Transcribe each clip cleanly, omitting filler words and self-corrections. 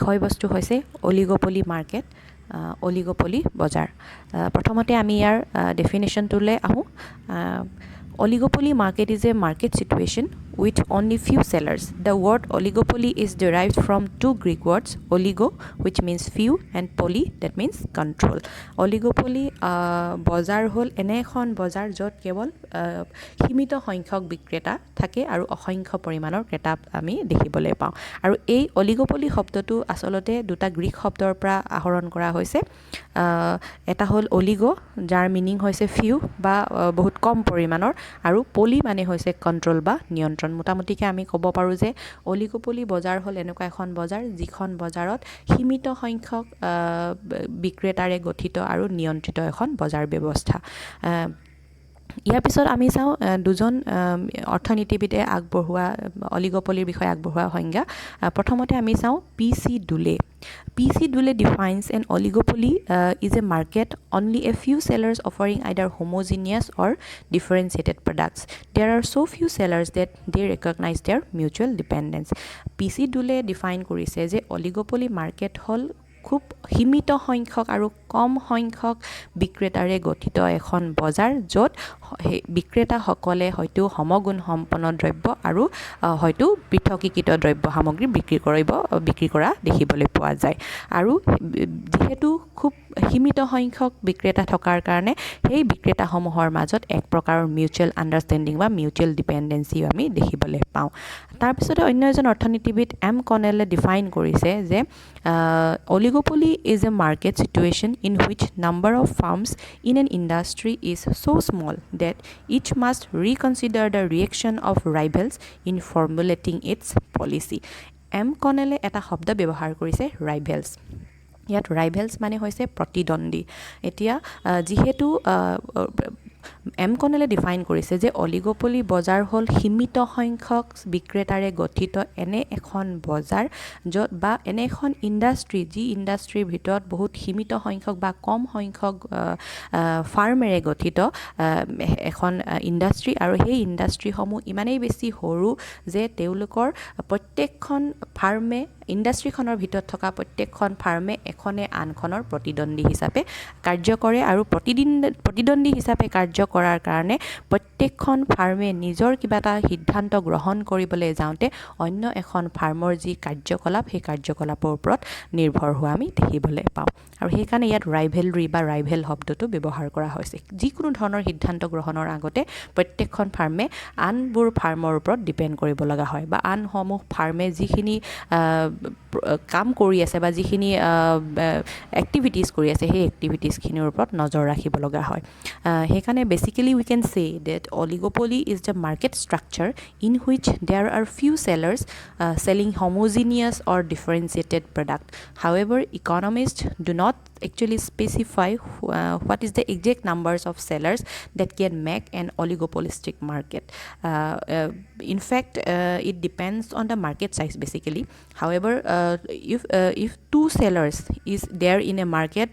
বিষয়বস্তু হৈছে oligopoly market, oligopoly বজাৰ। প্ৰথমতে আমি ইয়াৰ ডেফিনেশ্যনটোলৈ আহোঁ। Oligopoly market is a market situation with only few sellers. The word oligopoly is derived from two Greek words, oligo, which means few, and poly, that means control. Oligopoly বজাৰ হ'ল এনে এখন বজাৰ য'ত কেৱল সীমিত সংখ্যক বিক্ৰেতা থাকে আৰু অসংখ্য পৰিমাণৰ ক্ৰেতা আমি দেখিবলৈ পাওঁ। আৰু এই অলিগোপলি শব্দটো আচলতে দুটা গ্ৰীক শব্দৰ পৰা আহৰণ কৰা হৈছে। এটা হ'ল অলিগো, যাৰ মিনিং হৈছে ফিউ বা বহুত কম পৰিমাণৰ, আৰু পলি মানে হৈছে কণ্ট্ৰল বা নিয়ন্ত্ৰণ। মোটামুটিকৈ আমি ক'ব পাৰোঁ যে অলিগোপলি বজাৰ হ'ল এনেকুৱা এখন বজাৰ যিখন বজাৰত সীমিত সংখ্যক বিক্ৰেতাৰে গঠিত আৰু নিয়ন্ত্ৰিত এখন বজাৰ ব্যৱস্থা। ইয়াৰ পিছত আমি চাওঁ দুজন অৰ্থনীতিবিদে আগবঢ়োৱা অলিগোপলিৰ বিষয়ে আগবঢ়োৱা সংজ্ঞা। প্ৰথমতে আমি চাওঁ PC Dule. PC Dule defines an oligopoly is a market only a few sellers offering either homogeneous or differentiated products. There are so few sellers that they recognize their mutual dependence. PC Dule define কৰিছে যে oligopoly market হ'ল খুব সীমিত সংখ্যক আৰু কম সংখ্যক বিক্ৰেতাৰে গঠিত এখন বজাৰ য'ত বিক্ৰেতাসকলে হয়তো সমগুণ সম্পন্ন দ্ৰব্য আৰু হয়তো পৃথকীকৃত দ্ৰব্য সামগ্ৰী বিক্ৰী কৰা দেখিবলৈ পোৱা যায়। আৰু যিহেতু খুব সীমিত সংখ্যক বিক্ৰেতা থকাৰ কাৰণে সেই বিক্ৰেতাসমূহৰ মাজত এক প্ৰকাৰৰ মিউচুৱেল আণ্ডাৰষ্টেণ্ডিং বা মিউচুৱেল ডিপেণ্ডেঞ্চিও আমি দেখিবলৈ পাওঁ। তাৰপিছতে অন্য এজন অৰ্থনীতিবিদ এম কনেলে ডিফাইন কৰিছে যে oligopoly is a market situation in which number of firms in an industry is so small that each must reconsider the reaction of rivals in formulating its policy. এম কনেলে এটা শব্দ ব্যৱহাৰ কৰিছে ৰাইভেলছ। ইয়াত ৰাইভেলছ মানে হৈছে প্ৰতিদ্বন্দ্বী। এতিয়া যিহেতু এম কনেলে ডিফাইন কৰিছে যে অলিগোপলি বজাৰ হ'ল সীমিত সংখ্যক বিক্ৰেতাৰে গঠিত এনে এখন বজাৰ য'ত বা এনে এখন ইণ্ডাষ্ট্ৰি যি ইণ্ডাষ্ট্ৰিৰ ভিতৰত বহুত সীমিত সংখ্যক বা কম সংখ্যক ফাৰ্মেৰে গঠিত এখন ইণ্ডাষ্ট্ৰি, আৰু সেই ইণ্ডাষ্ট্ৰিসমূহ ইমানেই বেছি সৰু যে তেওঁলোকৰ প্ৰত্যেকখন ফাৰ্মে ইণ্ডাষ্ট্ৰিখনৰ ভিতৰত থকা প্ৰত্যেকখন ফাৰ্মে এখনে আনখনৰ প্ৰতিদ্বন্দ্বী হিচাপে কাৰ্য কৰে, আৰু প্ৰতিদ্বন্দ্বী হিচাপে কাৰ্য কৰাৰ কাৰণে প্ৰত্যেকখন ফাৰ্মে নিজৰ কিবা এটা সিদ্ধান্ত গ্ৰহণ কৰিবলৈ যাওঁতে অন্য এখন ফাৰ্মৰ যি কাৰ্যকলাপ সেই কাৰ্যকলাপৰ ওপৰত নিৰ্ভৰ হোৱা আমি দেখিবলৈ পাওঁ। আৰু সেইকাৰণে ইয়াত ৰাইভেলৰী বা ৰাইভেল শব্দটো ব্যৱহাৰ কৰা হৈছে। যিকোনো ধৰণৰ সিদ্ধান্ত গ্ৰহণৰ আগতে প্ৰত্যেকখন ফাৰ্মে আনবোৰ ফাৰ্মৰ ওপৰত ডিপেণ্ড কৰিব লগা হয়, বা আনসমূহ ফাৰ্মে যিখিনি কাম কৰি আছে বা যিখিনি এক্টিভিটিজ কৰি আছে সেই এক্টিভিটিজখিনিৰ ওপৰত নজৰ ৰাখিব লগা হয়। সেইকাৰণে basically we can say that oligopoly is the market structure in which there are few sellers selling homogeneous or differentiated product. However, economists do not actually specify what is the exact numbers of sellers that can make an oligopolistic market. In fact, it depends on the market size basically. However, if two sellers is there in a market,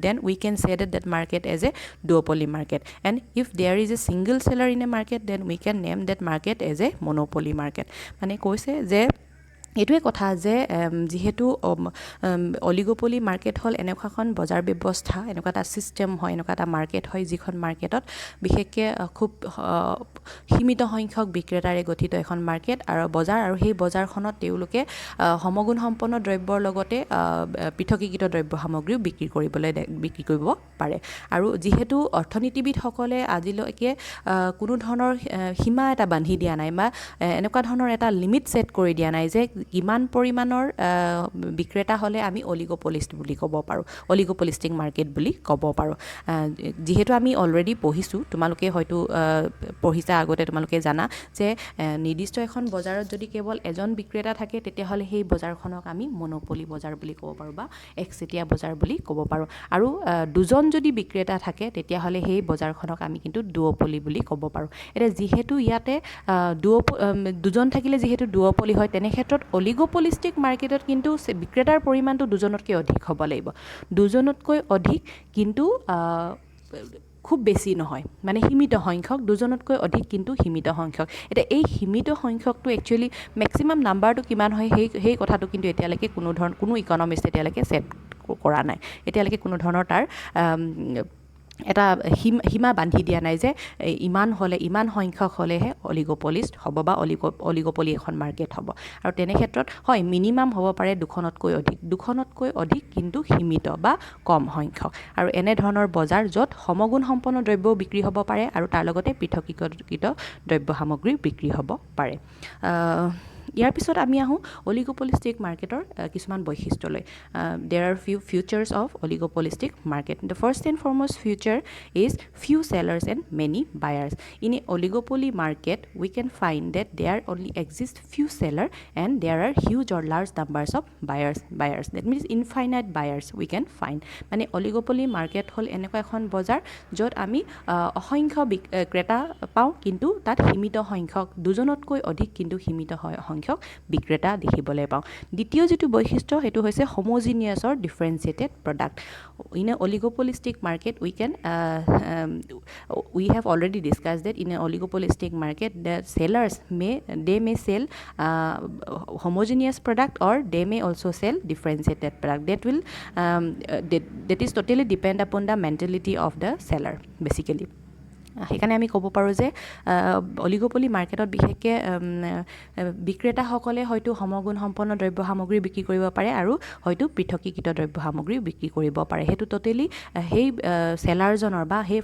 then we can say that market as a duopoly market. And if there is a single seller in a market, then we can name that market as a monopoly market. মানে কৈছে যে এইটোৱে কথা যে যিহেতু oligopoly market হ'ল এনেকুৱা এখন বজাৰ ব্যৱস্থা, এনেকুৱা এটা ছিষ্টেম হয়, এনেকুৱা এটা মাৰ্কেট হয় যিখন মাৰ্কেটত বিশেষকৈ খুব সীমিত সংখ্যক বিক্ৰেতাৰে গঠিত এখন মাৰ্কেট আৰু বজাৰ, আৰু সেই বজাৰখনত তেওঁলোকে সমগুণ সম্পন্ন দ্ৰব্যৰ লগতে পৃথকীকৃত দ্ৰব্য সামগ্ৰীও বিক্ৰী কৰিব পাৰে। আৰু যিহেতু অৰ্থনীতিবিদসকলে আজিলৈকে কোনো ধৰণৰ সীমা এটা বান্ধি দিয়া নাই বা এনেকুৱা ধৰণৰ এটা লিমিট ছেট কৰি দিয়া নাই যে কিমান পৰিমাণৰ বিক্ৰেতা হ'লে আমি অলিগোপলিষ্ট বুলি ক'ব পাৰোঁ, অলিগোপলিষ্টিক মাৰ্কেট বুলি ক'ব পাৰোঁ। যিহেতু আমি অলৰেডি পঢ়িছোঁ, তোমালোকে হয়তো পঢ়িছা আগতে, তোমালোকে জানা যে নিৰ্দিষ্ট এখন বজাৰত যদি কেৱল এজন বিক্ৰেতা থাকে তেতিয়াহ'লে সেই বজাৰখনক আমি মনোপলি বজাৰ বুলি ক'ব পাৰোঁ বা একচেটিয়া বজাৰ বুলি ক'ব পাৰোঁ। আৰু দুজন যদি বিক্ৰেতা থাকে তেতিয়াহ'লে সেই বজাৰখনক আমি কিন্তু দুঅপলি বুলি ক'ব পাৰোঁ। এতিয়া যিহেতু ইয়াতে দুজন থাকিলে যিহেতু দুঅপলি হয়, তেনে ক্ষেত্ৰত অলিগোপলিষ্টিক মাৰ্কেটত কিন্তু বিক্ৰেতাৰ পৰিমাণটো দুজনতকৈ অধিক হ'ব লাগিব। দুজনতকৈ অধিক কিন্তু খুব বেছি নহয় মানে সীমিত সংখ্যক দুজনতকৈ অধিক কিন্তু সীমিত সংখ্যক এটা এই সীমিত সংখ্যকটো একচুয়ালি ম্যাক্সিমাম নাম্বাৰটো কিমান হয় সেই কথাটো কিন্তু এতিয়ালৈকে কোনো ইকনমিষ্ট এতিয়ালৈকে সেট কৰা নাই এতিয়ালৈকে কোনো ধৰণৰ তাৰ এটা সীমা বান্ধি দিয়া নাই যে ইমান সংখ্যক হ'লেহে অলিগোপলিষ্ট হ'ব বা অলিগোপলি এখন মাৰ্কেট হ'ব আৰু তেনে ক্ষেত্ৰত হয় মিনিমাম হ'ব পাৰে দুখনতকৈ অধিক কিন্তু সীমিত বা কম সংখ্যক আৰু এনে ধৰণৰ বজাৰ য'ত সমগুণ সম্পন্ন দ্ৰব্যও বিক্ৰী হ'ব পাৰে আৰু তাৰ লগতে পৃথকীকৃত দ্ৰব্য সামগ্ৰী বিক্ৰী হ'ব পাৰে ইয়াৰ পিছত আমি আহোঁ অলিগোপলিষ্টিক মাৰ্কেটৰ কিছুমান বৈশিষ্ট্যলৈ there are few features of oligopolistic market the first and foremost feature is few sellers and many buyers in a oligopoly market we can find that there only exist few sellers and there are huge or large numbers of buyers that means infinite buyers we can find মানে oligopoly market হল এনেকুৱা এখন বজাৰ য'ত আমি অসংখ্য ক্ৰেতা পাওঁ কিন্তু তাত সীমিত সংখ্যক দুজনতকৈ অধিক কিন্তু সীমিত সংখ্যক বিক্ৰেতা দেখিবলৈ পাওঁ দ্বিতীয় যেটো বৈশিষ্ট্য হেতু হৈছে homogeneous or differentiated product in a oligopolistic market we have already discussed that in a oligopolistic market the sellers may sell homogeneous product or they may also sell differentiated product that is totally depend upon the mentality of the seller basically সেইকাৰণে আমি ক'ব পাৰোঁ যে oligopoly মাৰ্কেটত বিশেষকৈ বিক্ৰেতাসকলে হয়তো সমগুণ সম্পন্ন দ্ৰব্য সামগ্ৰী বিক্ৰী কৰিব পাৰে আৰু হয়তো পৃথকীকৃত দ্ৰব্য সামগ্ৰী বিক্ৰী কৰিব পাৰে সেইটো টোটেলি সেই সেলাৰজনৰ বা সেই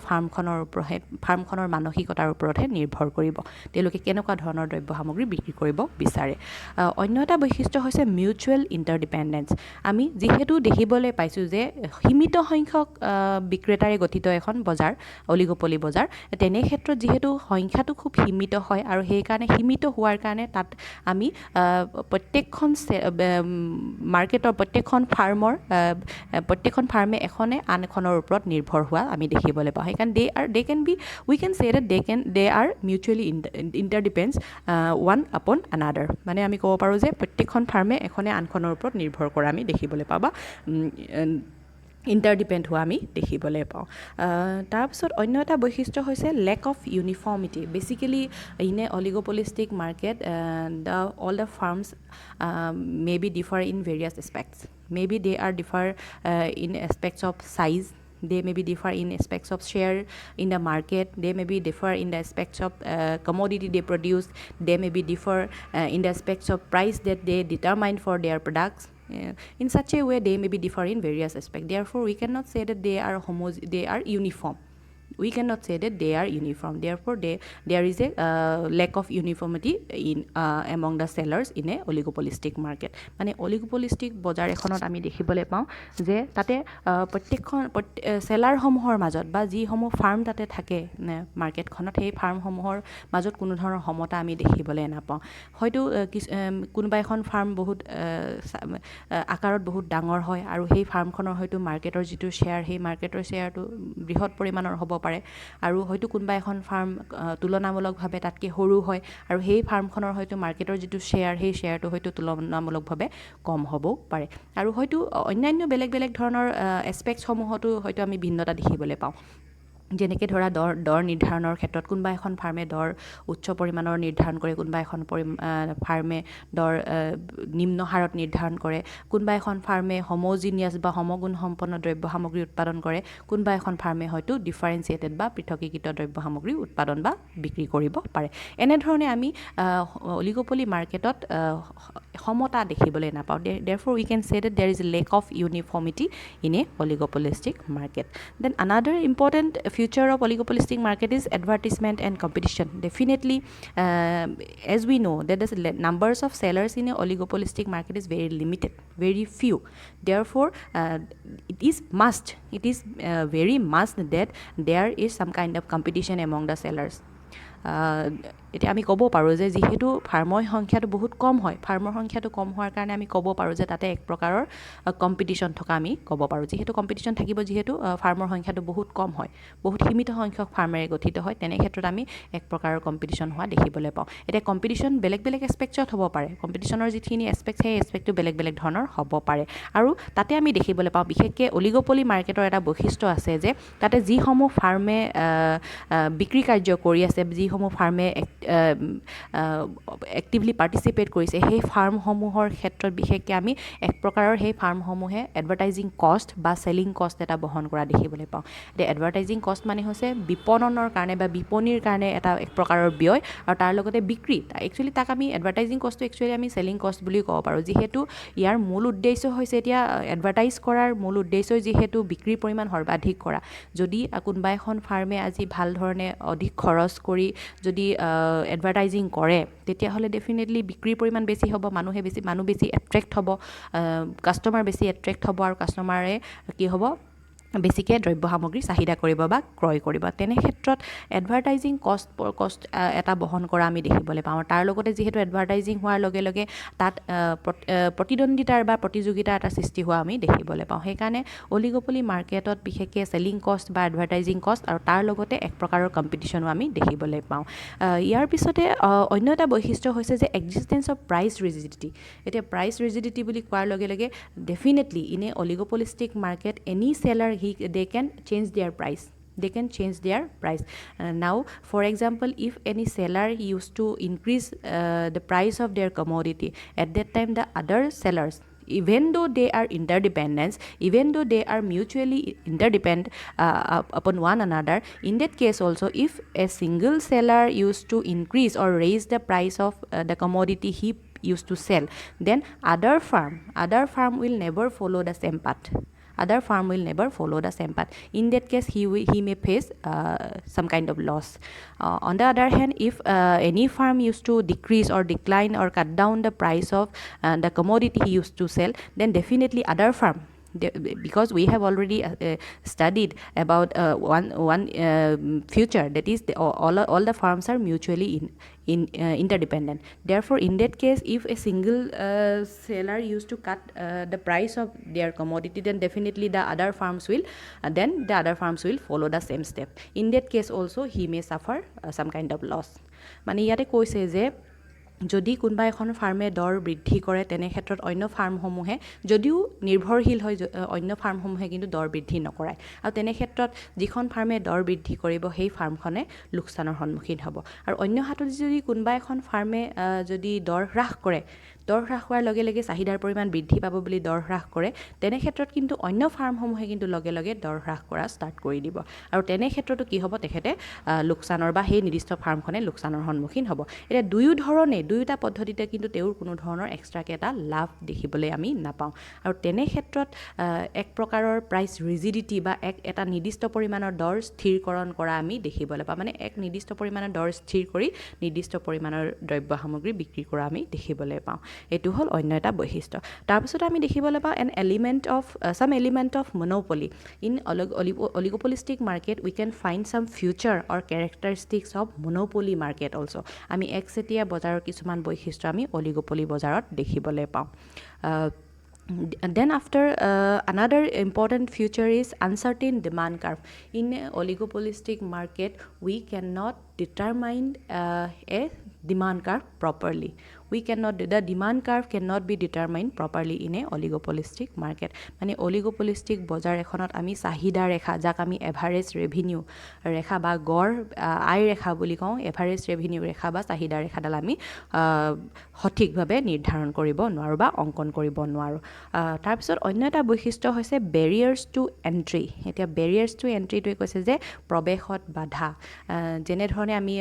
ফাৰ্মখনৰ মানসিকতাৰ ওপৰতহে নিৰ্ভৰ কৰিব তেওঁলোকে কেনেকুৱা ধৰণৰ দ্ৰব্য সামগ্ৰী বিক্ৰী কৰিব বিচাৰে অন্য এটা বৈশিষ্ট্য হৈছে মিউচুৱেল ইণ্টাৰডিপেণ্ডেন্স আমি যিহেতু দেখিবলৈ পাইছোঁ যে সীমিত সংখ্যক বিক্ৰেতাৰে গঠিত এখন বজাৰ অলিগোপলি বজাৰ তেনে ক্ষেত্ৰত যেহেতু সংখ্যাটো খুব সীমিত হয় আৰু সেই কাৰণে সীমিত হোৱাৰ কাৰণে তাত আমি প্ৰত্যেকখন মাৰ্কেটৰ প্ৰত্যেকখন ফাৰ্মে এখনে আনখনৰ ওপৰত নিৰ্ভৰ হোৱা আমি দেখিবলৈ পাওঁ সেইকাৰণে we can say that they are mutually interdepends one upon another মানে আমি ক'ব পাৰোঁ যে প্ৰত্যেকখন ফাৰ্মে এখনে আনখনৰ ওপৰত নিৰ্ভৰ কৰা আমি দেখিবলৈ পাওঁ বা ইণ্টাৰডিপেণ্ড হোৱা আমি দেখিবলৈ পাওঁ তাৰপিছত অন্য এটা বৈশিষ্ট্য হৈছে lack of uniformity basically in a oligopolistic market all the farms maybe differ in various aspects maybe they are differ in aspects of size they may be differ in aspects of share in the market they may be differ in the aspects of commodity they produce they may be differ in the aspects of price that they determine for their products in such a way they may be differ in various aspects therefore we cannot say that they are uniform we cannot say that they are uniform therefore there is a lack of uniformity in among the sellers in a oligopolistic market মানে oligopolistic বজাৰ এখনত আমি দেখিবলৈ পাওঁ যে তাতে প্ৰত্যেকখন সেলাৰ সমূহৰ মাজত বা যি সমূহ ফাৰ্ম তাতে থাকে মাৰ্কেটখনত সেই ফাৰ্ম সমূহৰ মাজত কোনো ধৰণৰ সমতা আমি দেখিবলৈ নাপাওঁ হয়তো কোনোবা এখন ফাৰ্ম বহুত আকাৰত বহুত ডাঙৰ হয় আৰু সেই ফাৰ্মখনৰ হয়তো মাৰ্কেটৰ যিটো শ্বেয়াৰ সেই মাৰ্কেটৰ শ্বেয়াৰটো বৃহৎ পৰিমাণৰ হ'ব পাৰে আৰু হয়তো কোনোবা এখন ফাৰ্ম তুলনামূলকভাৱে তাতকৈ সৰু হয় আৰু সেই ফাৰ্মখনৰ হয়তো মাৰ্কেটৰ যিটো শ্বেয়াৰ সেই শ্বেয়াৰটো হয়তো তুলনামূলকভাৱে কম হ'বও পাৰে আৰু হয়তো অন্যান্য বেলেগ ধৰণৰ এছপেক্টসমূহতো হয়তো আমি ভিন্নতা দেখিবলৈ পাওঁ যেনেকৈ ধৰা দৰ নিৰ্ধাৰণৰ ক্ষেত্ৰত কোনোবা এখন ফাৰ্মে দৰ উচ্চ পৰিমাণৰ নিৰ্ধাৰণ কৰে কোনোবা এখন ফাৰ্মে দৰ নিম্ন হাৰত নিৰ্ধাৰণ কৰে কোনোবা এখন ফাৰ্মে হোমোজিনিয়াছ বা সমগুণ সম্পন্ন দ্ৰব্য সামগ্ৰী উৎপাদন কৰে কোনোবা এখন ফাৰ্মে হয়তো ডিফাৰেঞ্চিয়েটেড বা পৃথকীকৃত দ্ৰব্য সামগ্ৰী উৎপাদন বা বিক্ৰী কৰিব পাৰে এনেধৰণে আমি অলিগোপলি মাৰ্কেটত সমতা দেখিবলৈ নাপাওঁ therefore we can say that there is a lack of uniformity in a oligopolistic market then another important future of oligopolistic market is advertisement and competition definitely as we know that the numbers of sellers in a oligopolistic market is very limited very few therefore it is very must that there is some kind of competition among the sellers এতিয়া আমি ক'ব পাৰোঁ যে যিহেতু ফাৰ্মৰ সংখ্যাটো বহুত কম হয়, ফাৰ্মৰ সংখ্যাটো কম হোৱাৰ কাৰণে আমি ক'ব পাৰোঁ যে তাতে এক প্ৰকাৰৰ কম্পিটিশ্যন থকা আমি ক'ব পাৰোঁ। যিহেতু কম্পিটিশ্যন থাকিব, যিহেতু ফাৰ্মৰ সংখ্যাটো বহুত কম হয়, বহুত সীমিত সংখ্যক ফাৰ্মেৰে গঠিত হয়, তেনে ক্ষেত্ৰত আমি এক প্ৰকাৰৰ কম্পিটিশ্যন হোৱা দেখিবলৈ পাওঁ। এতিয়া কম্পিটিশ্যন বেলেগ বেলেগ এছপেক্টত হ'ব পাৰে, কম্পিটিশ্যনৰ যিখিনি এছপেক্ট সেই এছপেক্টটো বেলেগ বেলেগ ধৰণৰ হ'ব পাৰে। আৰু তাতে আমি দেখিবলৈ পাওঁ বিশেষকৈ অলিগ'পলি মাৰ্কেটৰ এটা বৈশিষ্ট্য আছে যে তাতে যিসমূহ ফাৰ্মে বিক্ৰী কাৰ্য কৰি আছে, যিসমূহ ফাৰ্মে এক্টিভলি পাৰ্টিচিপেট কৰিছে, সেই ফাৰ্মসমূহৰ ক্ষেত্ৰত বিশেষকৈ আমি এক প্ৰকাৰৰ সেই ফাৰ্মসমূহে এডভাৰটাইজিং কষ্ট বা চেলিং কষ্ট এটা বহন কৰা দেখিবলৈ পাওঁ। এতিয়া এডভাৰটাইজিং কষ্ট মানে হৈছে বিপণনৰ কাৰণে বা বিপণীৰ কাৰণে এটা এক প্ৰকাৰৰ ব্যয়, আৰু তাৰ লগতে বিক্ৰী। একচুৱেলি তাক আমি এডভাৰটাইজিং কষ্টটো একচুৱেলি আমি চেলিং কষ্ট বুলি ক'ব পাৰোঁ, যিহেতু ইয়াৰ মূল উদ্দেশ্য হৈছে এতিয়া এডভাৰটাইজ কৰাৰ মূল উদ্দেশ্য যিহেতু বিক্ৰীৰ পৰিমাণ সৰ্বাধিক কৰা। যদি কোনোবা এখন ফাৰ্মে আজি ভাল ধৰণে অধিক খৰচ কৰি যদি এডভাৰটাইজিং কৰে, তেতিয়াহ'লে ডেফিনেটলি বিক্ৰীৰ পৰিমাণ বেছি হ'ব, মানুহ বেছি এট্ৰেক্ট হ'ব, কাষ্টমাৰ বেছি এট্ৰেক্ট হ'ব, আৰু কাষ্টমাৰে কি হ'ব, বেছিকৈ দ্ৰব্য সামগ্ৰীৰ চাহিদা কৰিব বা ক্ৰয় কৰিব। তেনে ক্ষেত্ৰত এডভাৰটাইজিং কষ্ট এটা বহন কৰা আমি দেখিবলৈ পাওঁ। তাৰ লগতে যিহেতু এডভাৰটাইজিং হোৱাৰ লগে লগে তাত প্ৰতিদ্বন্দ্বিতাৰ বা প্ৰতিযোগিতাৰ এটা সৃষ্টি হোৱা আমি দেখিবলৈ পাওঁ। সেইকাৰণে অলিগ'পলি মাৰ্কেটত বিশেষকৈ চেলিং কষ্ট বা এডভাৰটাইজিং কষ্ট আৰু তাৰ লগতে এক প্ৰকাৰৰ কম্পিটিশ্যনো আমি দেখিবলৈ পাওঁ। ইয়াৰ পিছতে অন্য এটা বৈশিষ্ট্য হৈছে যে এক্সিষ্টেঞ্চ অফ প্ৰাইচ ৰিজিডিটি। এতিয়া প্ৰাইচ ৰিজিডিটি বুলি কোৱাৰ লগে লগে definitely in a oligopolistic market any seller they can change their price. Now, for example, if any seller used to increase the price of their commodity, at that time the other sellers, even though they are interdependent, even though they are mutually interdependent upon one another, in that case also, if a single seller used to increase or raise the price of the commodity he used to sell, then other farm will never follow the same path. In that case, he may face some kind of loss. On the other hand, if any farm used to decrease or decline or cut down the price of the commodity he used to sell, then definitely other farm, because we have already studied about one future, that is all the farms are mutually interdependent. Therefore, in that case, if a single seller used to cut the price of their commodity, then definitely the other farms will follow the same step. In that case also he may suffer some kind of loss. মানে ইয়াতে কৈছে যে যদি কোনোবা এখন ফাৰ্মে দৰ বৃদ্ধি কৰে, তেনে ক্ষেত্ৰত অন্য ফাৰ্মসমূহে যদিও নিৰ্ভৰশীল হয়, অন্য ফাৰ্মসমূহে কিন্তু দৰ বৃদ্ধি নকৰায়, আৰু তেনে ক্ষেত্ৰত যিখন ফাৰ্মে দৰ বৃদ্ধি কৰিব সেই ফাৰ্মখনে লোকচানৰ সন্মুখীন হ'ব। আৰু অন্য হাতত যদি কোনোবা এখন ফাৰ্মে যদি দৰ হ্ৰাস কৰে, দৰ হ্ৰাস হোৱাৰ লগে লগে চাহিদাৰ পৰিমাণ বৃদ্ধি পাব বুলি দৰ হ্ৰাস কৰে, তেনে ক্ষেত্ৰত কিন্তু অন্য ফাৰ্মসমূহে কিন্তু লগে লগে দৰ হ্ৰাস কৰা ষ্টাৰ্ট কৰি দিব, আৰু তেনে ক্ষেত্ৰতো কি হ'ব, তেখেতে লোকচানৰ বা সেই নিৰ্দিষ্ট ফাৰ্মখনে লোকচানৰ সন্মুখীন হ'ব। এতিয়া দুয়োটা পদ্ধতিতে কিন্তু তেওঁৰ কোনো ধৰণৰ এক্সট্ৰাকৈ এটা লাভ দেখিবলৈ আমি নাপাওঁ, আৰু তেনে ক্ষেত্ৰত এক প্ৰকাৰৰ প্ৰাইচ ৰিজিডিটি বা এটা নিৰ্দিষ্ট পৰিমাণৰ দৰ স্থিৰকৰণ কৰা আমি দেখিবলৈ পাওঁ। মানে এক নিৰ্দিষ্ট পৰিমাণৰ দৰ স্থিৰ কৰি নিৰ্দিষ্ট পৰিমাণৰ দ্ৰব্য সামগ্ৰী বিক্ৰী কৰা আমি দেখিবলৈ পাওঁ। এইটো হ'ল অন্য এটা বৈশিষ্ট্য। তাৰপিছত আমি দেখিবলৈ পাওঁ some element of monopoly. In oligopolistic market, we can find some feature or characteristics of monopoly market also. আমি একচেটিয়া বজাৰৰ কিছুমান বৈশিষ্ট্য আমি অলিগ'পলি বজাৰত দেখিবলৈ পাওঁ। Then after another important feature is uncertain demand curve. In a oligopolistic market, we cannot determine a demand curve properly. The demand curve cannot be determined properly in a oligopolistic market. মানে oligopolistic বজাৰ এখনত আমি চাহিদা ৰেখা, যাক আমি average revenue ৰেখা বা গড় আয় ৰেখা বুলি কওঁ, এভাৰেজ ৰেভিনিউ ৰেখা বা চাহিদা ৰেখাডাল আমি সঠিকভাৱে নিৰ্ধাৰণ কৰিব নোৱাৰোঁ বা অংকন কৰিব নোৱাৰোঁ। তাৰপিছত অন্য এটা বৈশিষ্ট্য হৈছে বেৰিয়াৰ্ছ টু এণ্ট্ৰি। এতিয়া বেৰিয়াৰ্ছ টু এণ্ট্ৰিটোৱে কৈছে যে প্ৰৱেশত বাধা। যেনেধৰণে আমি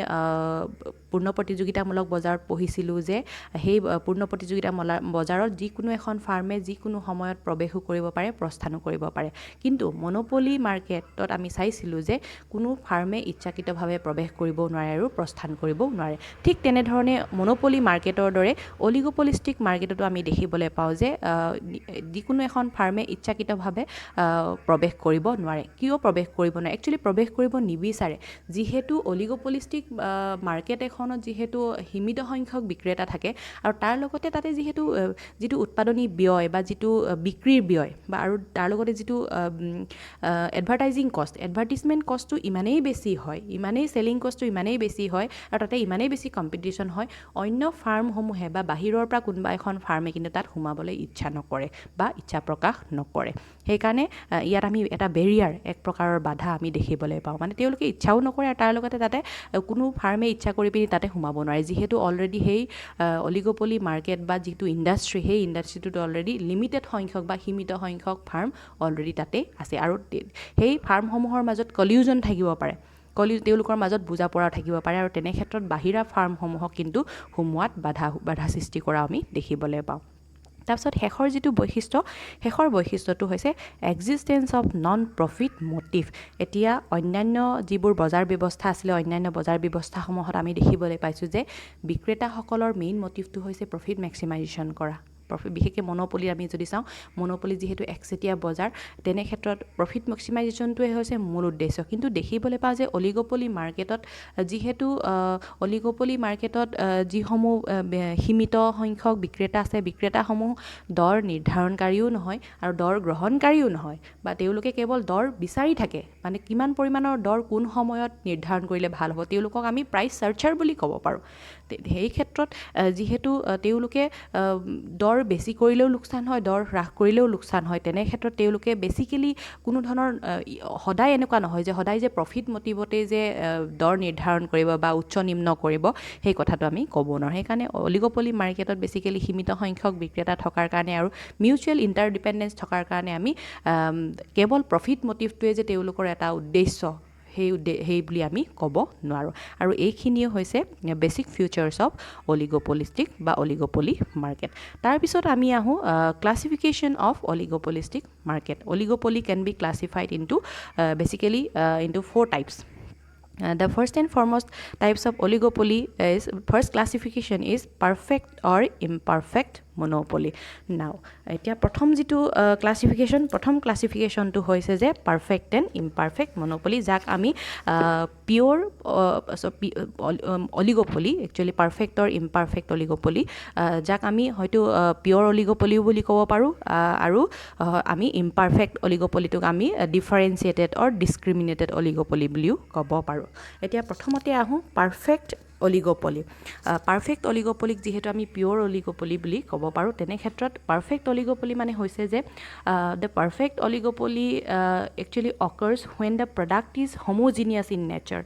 পূৰ্ণ প্ৰতিযোগিতামূলক বজাৰত পঢ়িছিলোঁ যে সেই পূৰ্ণ প্ৰতিযোগিতা বজাৰত যিকোনো এখন ফাৰ্মে যিকোনো সময়ত প্ৰৱেশো কৰিব পাৰে প্ৰস্থানো কৰিব পাৰে কিন্তু মনোপলি মাৰ্কেটত আমি চাইছিলোঁ যে কোনো ফাৰ্মে ইচ্ছাকৃতভাৱে প্ৰৱেশ কৰিবও নোৱাৰে আৰু প্ৰস্থান কৰিবও নোৱাৰে ঠিক তেনেধৰণে মনোপলি মাৰ্কেটৰ দৰে অলিগোপলিষ্টিক মাৰ্কেটতো আমি দেখিবলৈ পাওঁ যে যিকোনো এখন ফাৰ্মে ইচ্ছাকৃতভাৱে প্ৰৱেশ কৰিব নোৱাৰে কিয় প্ৰৱেশ কৰিব নোৱাৰে একচুৱেলি প্ৰৱেশ কৰিব নিবিচাৰে যিহেতু অলিগোপলিষ্টিক মাৰ্কেট এখনত যিহেতু সীমিত সংখ্যক বিক্ৰেতা থাকে আৰু তাৰ লগতে তাতে যিটো উৎপাদনী ব্যয় বা যিটো বিক্ৰীৰ ব্যয় বা আৰু তাৰ লগতে যিটো এডভাৰটাইজিং কষ্ট এডভাৰটিজমেণ্ট কষ্টটো ইমানেই বেছি হয় ইমানেই চেলিং কষ্টটো ইমানেই বেছি হয় আৰু তাতে ইমানেই বেছি কম্পিটিশ্যন হয় অন্য ফাৰ্মসমূহে বা বাহিৰৰ পৰা কোনোবা এখন ফাৰ্মে কিন্তু তাত সোমাবলৈ ইচ্ছা নকৰে বা ইচ্ছা প্ৰকাশ নকৰে সেইকাৰণে ইয়াত আমি এটা বেৰিয়াৰ এক প্ৰকাৰৰ বাধা আমি দেখিবলৈ পাওঁ মানে তেওঁলোকে ইচ্ছাও নকৰে আৰু তাৰ লগতে তাতে কোনো ফাৰ্মে ইচ্ছা কৰি পিনি তাতে সোমাব নোৱাৰে যিহেতু অলৰেডি সেই অলিগোপলি মাৰ্কেট বা যিটো ইণ্ডাষ্ট্ৰি সেই ইণ্ডাষ্ট্ৰিটোত অলৰেডি লিমিটেড সংখ্যক বা সীমিত সংখ্যক ফাৰ্ম অলৰেডি তাতে আছে আৰু সেই ফাৰ্মসমূহৰ মাজত কলিউজন থাকিব পাৰে তেওঁলোকৰ মাজত বুজা পৰা থাকিব পাৰে আৰু তেনে ক্ষেত্ৰত বাহিৰা ফাৰ্মসমূহক কিন্তু সোমোৱাত বাধা সৃষ্টি কৰা আমি দেখিবলৈ পাওঁ তাৰপিছত শেষৰ বৈশিষ্ট্যটো হৈছে existence of non profit motive এতিয়া অন্যান্য যিবোৰ বজাৰ ব্যৱস্থা আছিলে অন্যান্য বজাৰ ব্যৱস্থাসমূহত আমি দেখিবলৈ পাইছোঁ যে বিক্ৰেতাসকলৰ মেইন মটিভটো হৈছে প্ৰফিট মেক্সিমাইজেশ্যন কৰা বিশেষকৈ মনোপলি আমি যদি চাওঁ মনোপলি যিহেতু একচেটিয়া বজাৰ তেনে ক্ষেত্ৰত প্ৰফিট মেক্সিমাইজেশ্যনটোৱে হৈছে মূল উদ্দেশ্য কিন্তু দেখিবলৈ পাওঁ যে অলিগোপলি মাৰ্কেটত যিহেতু অলিগোপলি মাৰ্কেটত যিসমূহ সীমিত সংখ্যক বিক্ৰেতা আছে বিক্ৰেতাসমূহ দৰ নিৰ্ধাৰণকাৰীও নহয় আৰু দৰ গ্ৰহণকাৰীও নহয় বা তেওঁলোকে কেৱল দৰ বিচাৰি থাকে মানে কিমান পৰিমাণৰ দৰ কোন সময়ত নিৰ্ধাৰণ কৰিলে ভাল হ'ব তেওঁলোকক আমি প্ৰাইচ চাৰ্চাৰ বুলি ক'ব পাৰোঁ সেই ক্ষেত্ৰত যিহেতু তেওঁলোকে দৰ বেছি কৰিলেও লোকচান হয় দৰ হ্ৰাস কৰিলেও লোকচান হয় তেনে ক্ষেত্ৰত তেওঁলোকে বেছিকেলি কোনো ধৰণৰ সদায় এনেকুৱা নহয় যে সদায় যে প্ৰফিট মটিভতেই যে দৰ নিৰ্ধাৰণ কৰিব বা উচ্চ নিম্ন কৰিব সেই কথাটো আমি ক'ব নোৱাৰোঁ সেইকাৰণে অলিগোপলি মাৰ্কেটত বেছিকেলি সীমিত সংখ্যক বিক্ৰেতা থকাৰ কাৰণে আৰু মিউচুৱেল ইণ্টাৰডিপেণ্ডেঞ্চ থকাৰ কাৰণে আমি কেৱল প্ৰফিট মটিভটোৱে যে তেওঁলোকৰ এটা উদ্দেশ্য সেই বুলি আমি ক'ব নোৱাৰোঁ আৰু এইখিনিয়ে হৈছে বেছিক ফিউচাৰ্ছ অফ অলিগোপলিষ্টিক বা অলিগোপলি মাৰ্কেট তাৰপিছত আমি আহোঁ classification of oligopolistic market oligopoly can be classified into basically into 4 types The first and foremost types of oligopoly is first classification is perfect or imperfect monopoly. Now, এতিয়া প্ৰথম যিটো প্ৰথম ক্লাছিফিকেশ্যনটো হৈছে যে পাৰফেক্ট এণ্ড ইমপাৰফেক্ট মনোপলি যাক আমি পিয়'ৰ oligopoly actually perfect অৰ ইমপাৰফেক্ট oligopoly যাক আমি হয়তো পিয়'ৰ অলিগোপলিও বুলি ক'ব পাৰোঁ আৰু আমি ইমপাৰফেক্ট অলিগোপলিটোক আমি ডিফাৰেঞ্চিয়েটেড অৰ ডিছক্ৰিমিনেটেড অলিগোপলি বুলিও ক'ব পাৰোঁ এতিয়া প্ৰথমতে আহোঁ পাৰফেক্ট পাৰফেক্ট অলিগোপলিক যিহেতু আমি পিয়'ৰ অলিগোপলি বুলি ক'ব পাৰোঁ তেনে ক্ষেত্ৰত পাৰফেক্ট অলিগোপলি মানে হৈছে যে the perfect oligopoly actually occurs when the product is homogeneous in nature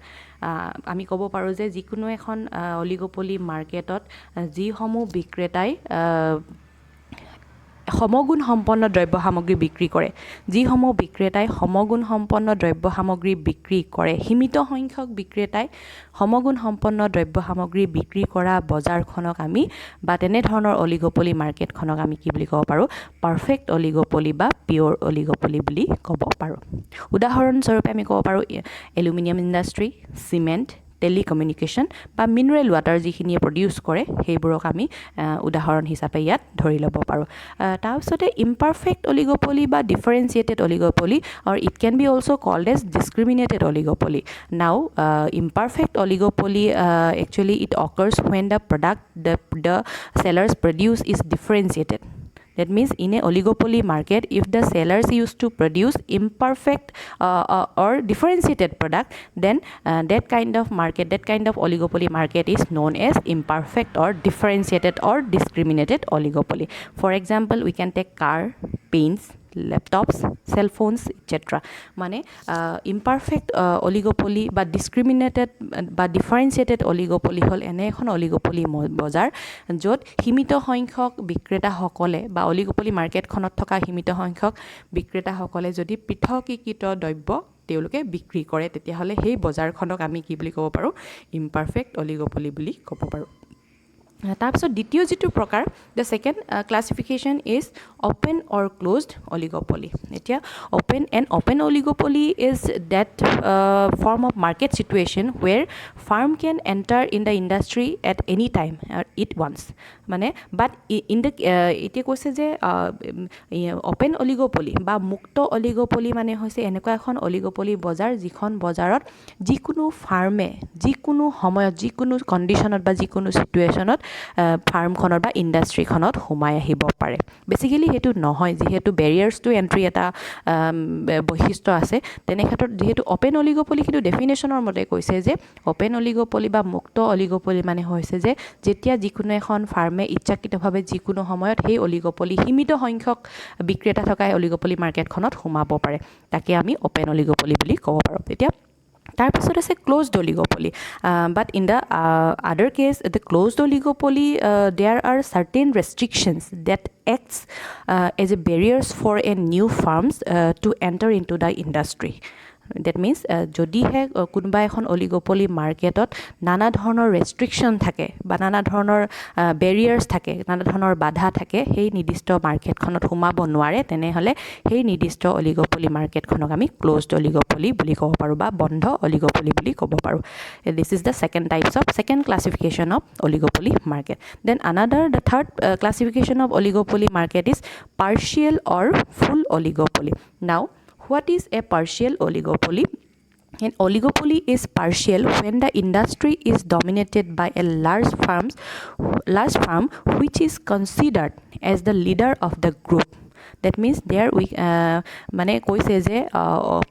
আমি ক'ব পাৰোঁ যে যিকোনো এখন অলিগোপলি মাৰ্কেটত যিসমূহ বিক্ৰেতাই সমগুণ সম্পন্ন দ্ৰব্য সামগ্ৰী বিক্ৰী কৰে যিসমূহ বিক্ৰেতাই সমগুণ সম্পন্ন দ্ৰব্য সামগ্ৰী বিক্ৰী কৰে সীমিত সংখ্যক বিক্ৰেতাই সমগুণ সম্পন্ন দ্ৰব্য সামগ্ৰী বিক্ৰী কৰা বজাৰখনক আমি বা তেনেধৰণৰ অলিগোপলি মাৰ্কেটখনক আমি কি বুলি ক'ব পাৰোঁ পাৰফেক্ট অলিগোপলি বা পিয়'ৰ অলিগোপলি বুলি ক'ব পাৰোঁ উদাহৰণস্বৰূপে আমি ক'ব পাৰোঁ এলুমিনিয়াম ইণ্ডাষ্ট্ৰি চিমেণ্ট টেলিকমিউনিকেশ্যন বা মিনাৰেল ৱাটাৰ যিখিনিয়ে প্ৰডিউচ কৰে সেইবোৰক আমি উদাহৰণ হিচাপে ইয়াত ধৰি ল'ব পাৰোঁ তাৰপিছতে ইমপাৰফেক্ট অলিগোপলি বা differentiated oligopoly or it can be also' called as discriminated oligopoly now imperfect oligopoly actually it occurs when the product the sellers produce is differentiated. That means in a oligopoly market, if the sellers used to produce imperfect or differentiated product, then that kind of oligopoly market is known as imperfect or differentiated or discriminated oligopoly. For example, we can take car, paints, laptops cell phones etcetera মানে imperfect oligopoly বা ডিছক্ৰিমিনেটেড বা differentiated oligopoly হ'ল এনে এখন oligopoly বজাৰ য'ত সীমিত সংখ্যক বিক্ৰেতাসকলে বা অলিগোপলি মাৰ্কেটখনত থকা সীমিত সংখ্যক বিক্ৰেতাসকলে যদি পৃথকীকৃত দ্ৰব্য তেওঁলোকে বিক্ৰী কৰে তেতিয়াহ'লে সেই বজাৰখনক আমি কি বুলি ক'ব পাৰোঁ ইমপাৰফেক্ট অলিগোপলি বুলি ক'ব পাৰোঁ তাৰপিছত দ্বিতীয় যিটো প্ৰকাৰ the second classification is open or closed oligopoly এতিয়া open oligopoly is that form of market situation where firm can enter in the industry at any time it wants মানে but in the এতিয়া কৈছে যে open অলিগ'পলি বা মুক্ত অলিগ'পলি মানে হৈছে এনেকুৱা এখন অলিগ'পলি বজাৰ যিখন বজাৰত যিকোনো ফাৰ্মে যিকোনো সময়ত যিকোনো কণ্ডিশ্যনত বা যিকোনো চিটুৱেশ্যনত ফাৰ্মখনত বা ইণ্ডাষ্ট্ৰিখনত সোমাই আহিব পাৰে বেচিকেলি সেইটো নহয় যিহেতু বেৰিয়াৰ্ছ টু এণ্ট্ৰি এটা বৈশিষ্ট্য আছে তেনে ক্ষেত্ৰত যিহেতু অ'পেন অলিগ'পলি কিন্তু ডেফিনেশ্যনৰ মতে কৈছে যে অ'পেন অলিগ'পলি বা মুক্ত অলিগ'পলি মানে হৈছে যে যেতিয়া যিকোনো এখন ফাৰ্মে ইচ্ছাকৃতভাৱে যিকোনো সময়ত সেই অলিগ'পলি সীমিত সংখ্যক বিক্ৰেতা থকা অলিগ'পলি মাৰ্কেটখনত সোমাব পাৰে তাকে আমি অ'পেন অলিগ'পলি বুলি ক'ব পাৰোঁ এতিয়া তাৰপিছত আছে closed oligopoly but in the other case the closed oligopoly there are certain restrictions that acts as a barriers for a new firms to enter into the industry. That means যদিহে কোনোবা এখন অলিগ'পলি মাৰ্কেটত নানা ধৰণৰ ৰেষ্ট্ৰিকশ্যন থাকে বা নানা ধৰণৰ বেৰিয়াৰ্ছ থাকে নানা ধৰণৰ বাধা থাকে সেই নিৰ্দিষ্ট মাৰ্কেটখনত সোমাব নোৱাৰে তেনেহ'লে সেই নিৰ্দিষ্ট অলিগ'পলি মাৰ্কেটখনক আমি ক্ল'জড অলিগ'পলি বুলি ক'ব পাৰোঁ বা বন্ধ অলিগ'পলি বুলি ক'ব পাৰোঁ this is the second classification of oligopoly market then the third classification of oligopoly market is partial or full oligopoly now what is a partial oligopoly? An oligopoly is partial when the industry is dominated by a large firm which is considered as the leader of the group. That means there we মানে কৈছে যে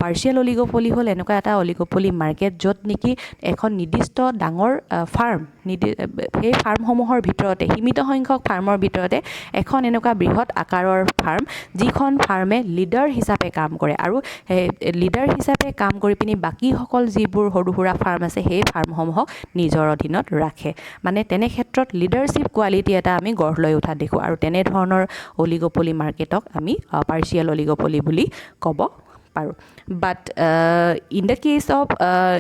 partial অলিগ'পলি হ'ল এনেকুৱা এটা অলিগ'পলি market য'ত নেকি এখন নিৰ্দিষ্ট ডাঙৰ ফাৰ্ম সেই ফাৰ্মসমূহৰ ভিতৰতে সীমিত সংখ্যক ফাৰ্মৰ ভিতৰতে এখন এনেকুৱা বৃহৎ আকাৰৰ ফাৰ্ম যিখন ফাৰ্মে লিডাৰ হিচাপে কাম কৰে আৰু লিডাৰ হিচাপে কাম কৰি পিনি বাকীসকল যিবোৰ সৰু সুৰা ফাৰ্ম আছে সেই ফাৰ্মসমূহক নিজৰ অধীনত ৰাখে মানে তেনে ক্ষেত্ৰত লিডাৰশ্বিপ কোৱালিটি এটা আমি গঢ় লৈ উঠা দেখোঁ আৰু তেনেধৰণৰ অলিগ'পলি মাৰ্কেটক আমি পাৰ্চিয়েল অলিগ'পলি বুলি ক'ব পাৰোঁ but in the case of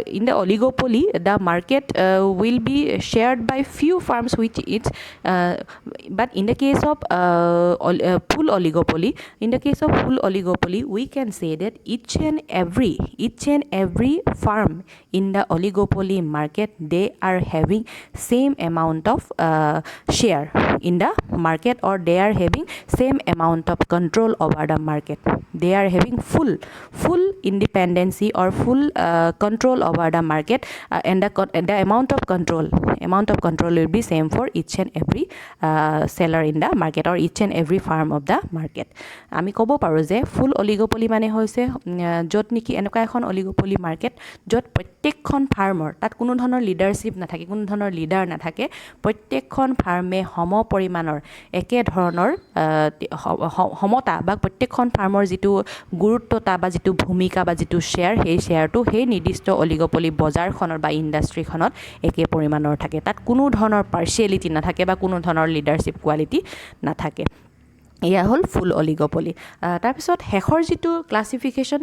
in the oligopoly the market will be shared by few firms which it's but in the case of full oligopoly we can say that each and every firm in the oligopoly market they are having same amount of share in the market or they are having same amount of control over the market they are having full independency or full control over the market and the amount of control will be same for each and every seller in the market or each and every firm of the market আমি ক'ব পাৰোঁ যে ফুল অলিগ'পলি মানে হৈছে য'ত নেকি এনেকুৱা এখন অলিগ'পলি মাৰ্কেট য'ত প্ৰত্যেকখন ফাৰ্মৰ তাত কোনো ধৰণৰ লিডাৰশ্বিপ নাথাকে কোনো ধৰণৰ লিডাৰ নাথাকে প্ৰত্যেকখন ফাৰ্মে সম পৰিমাণৰ একে ধৰণৰ সমতা বা প্ৰত্যেকখন ফাৰ্মৰ যিটো গুৰুত্বতা বা যিটো ভূমিকা বা যিটো শ্বেয়াৰ সেই শ্বেয়াৰটো সেই নিৰ্দিষ্ট অলিগ'পলি বজাৰখনত বা ইণ্ডাষ্ট্ৰিখনত একে পৰিমাণৰ থাকে তাত কোনো ধৰণৰ পাৰ্চিয়েলিটি নাথাকে বা কোনো ধৰণৰ লিডাৰশ্বিপ কোৱালিটি নাথাকে এয়া হ'ল ফুল অলিগ'পলি তাৰপিছত শেষৰ যিটো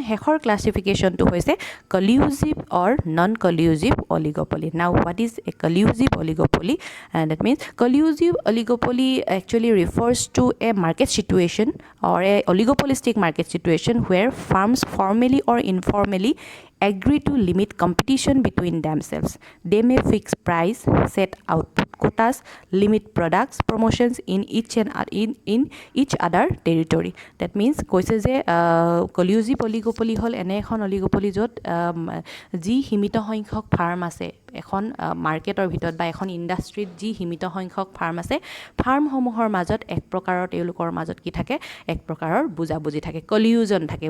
শেষৰ ক্লাছিফিকেশ্যনটো হৈছে কলিউজিভ অৰ non collusive oligopoly now what is a collusive oligopoly that means collusive oligopoly actually refers to a market situation or a oligopolistic market situation where firms formally or informally agree to limit competition between themselves. They may fix price, set output quotas, limit products promotions in each other territory. That means কৈছে যে collusive oligopoly হ'ল এনে এখন অলিগ'পলি য'ত যি সীমিত সংখ্যক farm আছে এখন মাৰ্কেটৰ ভিতৰত বা এখন ইণ্ডাষ্ট্ৰিত যি সীমিত সংখ্যক ফাৰ্ম আছে ফাৰ্মসমূহৰ মাজত এক প্ৰকাৰৰ তেওঁলোকৰ মাজত কি থাকে এক প্ৰকাৰৰ বুজাবুজি থাকে কলিউজন থাকে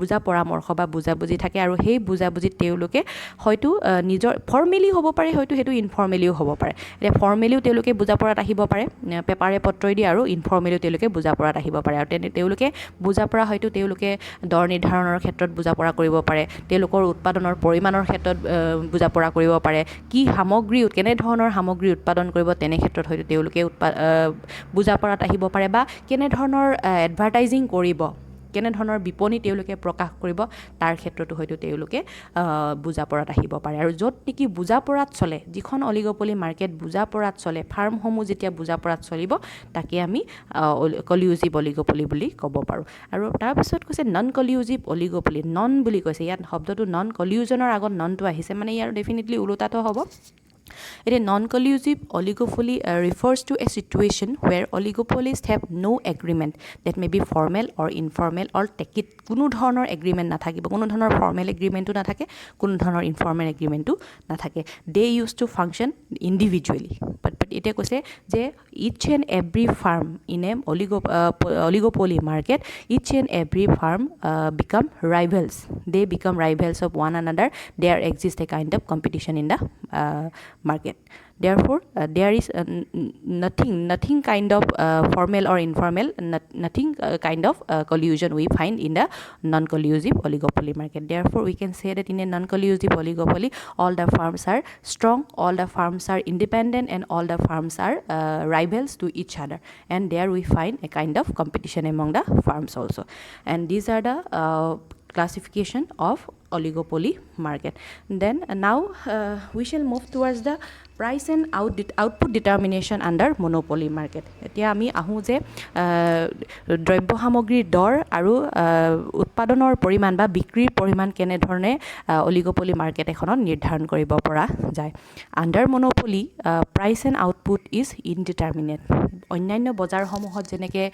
বুজা পৰামৰ্শ বা বুজাবুজি থাকে আৰু সেই বুজাবুজিত তেওঁলোকে হয়তো নিজৰ ফৰ্মেলি হ'ব পাৰে হয়তো সেইটো ইনফৰ্মেলিও হ'ব পাৰে এতিয়া ফৰ্মেলিও তেওঁলোকে বুজা পৰাত আহিব পাৰে পেপাৰে পত্ৰই দি আৰু ইনফৰ্মেলিও তেওঁলোকে বুজা পৰাত আহিব পাৰে আৰু তেওঁলোকে বুজা পৰা হয়তো তেওঁলোকে দৰ নিৰ্ধাৰণৰ ক্ষেত্ৰত বুজা পৰা কৰিব পাৰে তেওঁলোকৰ উৎপাদনৰ পৰিমাণৰ ক্ষেত্ৰত বুজা পৰা কৰিব পাৰে কি সামগ্ৰী কেনেধৰণৰ সামগ্ৰী উৎপাদন কৰিব তেনে ক্ষেত্ৰত হয়তো তেওঁলোকে বুজা পৰাত আহিব পাৰে বা কেনেধৰণৰ এডভাৰটাইজিং কৰিব কেনেধৰণৰ বিপণী তেওঁলোকে প্ৰকাশ কৰিব তাৰ ক্ষেত্ৰতো হয়তো তেওঁলোকে বুজা পৰাত আহিব পাৰে আৰু য'ত নেকি বুজা পৰাত চলে যিখন অলিগপলি মাৰ্কেট বুজা পৰাত চলে ফাৰ্মসমূহ যেতিয়া বুজা পৰাত চলিব তাকে আমি কলিউজিভ অলিগপলি বুলি ক'ব পাৰোঁ আৰু তাৰপিছত কৈছে নন কলিউজিভ অলিগপলি নন বুলি কৈছে ইয়াত শব্দটো নন কলিউজনৰ আগত ননটো আহিছে মানে ইয়াৰ ডেফিনেটলি ওলোটাটো হ'ব A non-collusive oligopoly refers to a situation where oligopolists have no agreement that may be formal or informal or tacit কোনো ধৰণৰ এগ্ৰিমেণ্ট নাথাকিব কোনো ধৰণৰ ফৰ্মেল এগ্ৰিমেণ্টো নাথাকে কোনো ধৰণৰ ইনফৰ্মেল এগ্ৰিমেণ্টো নাথাকে they use to function individually but এতিয়া কৈছে যে each and every firm in a oligopoly market each and every firm become rivals they become rivals of one another there exist a kind of competition in the market. Therefore, there is nothing kind of formal or informal, nothing kind of collusion we find in the non-collusive oligopoly market. Therefore, we can say that in a non-collusive oligopoly, all the firms are strong, all the firms are independent, and all the firms are rivals to each other. And there we find a kind of competition among the firms also. And these are the classification of oligopoly market. Then now we shall move towards the price and output determination under monopoly market. এতিয়া আমি আহোঁ যে দ্ৰব্য সামগ্ৰীৰ দৰ আৰু উৎপাদনৰ পৰিমাণ বা বিক্ৰীৰ পৰিমাণ কেনেধৰণে অলিগোপলি মাৰ্কেট এখনত নিৰ্ধাৰণ কৰিব পৰা যায় under monopoly price and output is indeterminate অন্যান্য বজাৰসমূহত যেনেকৈ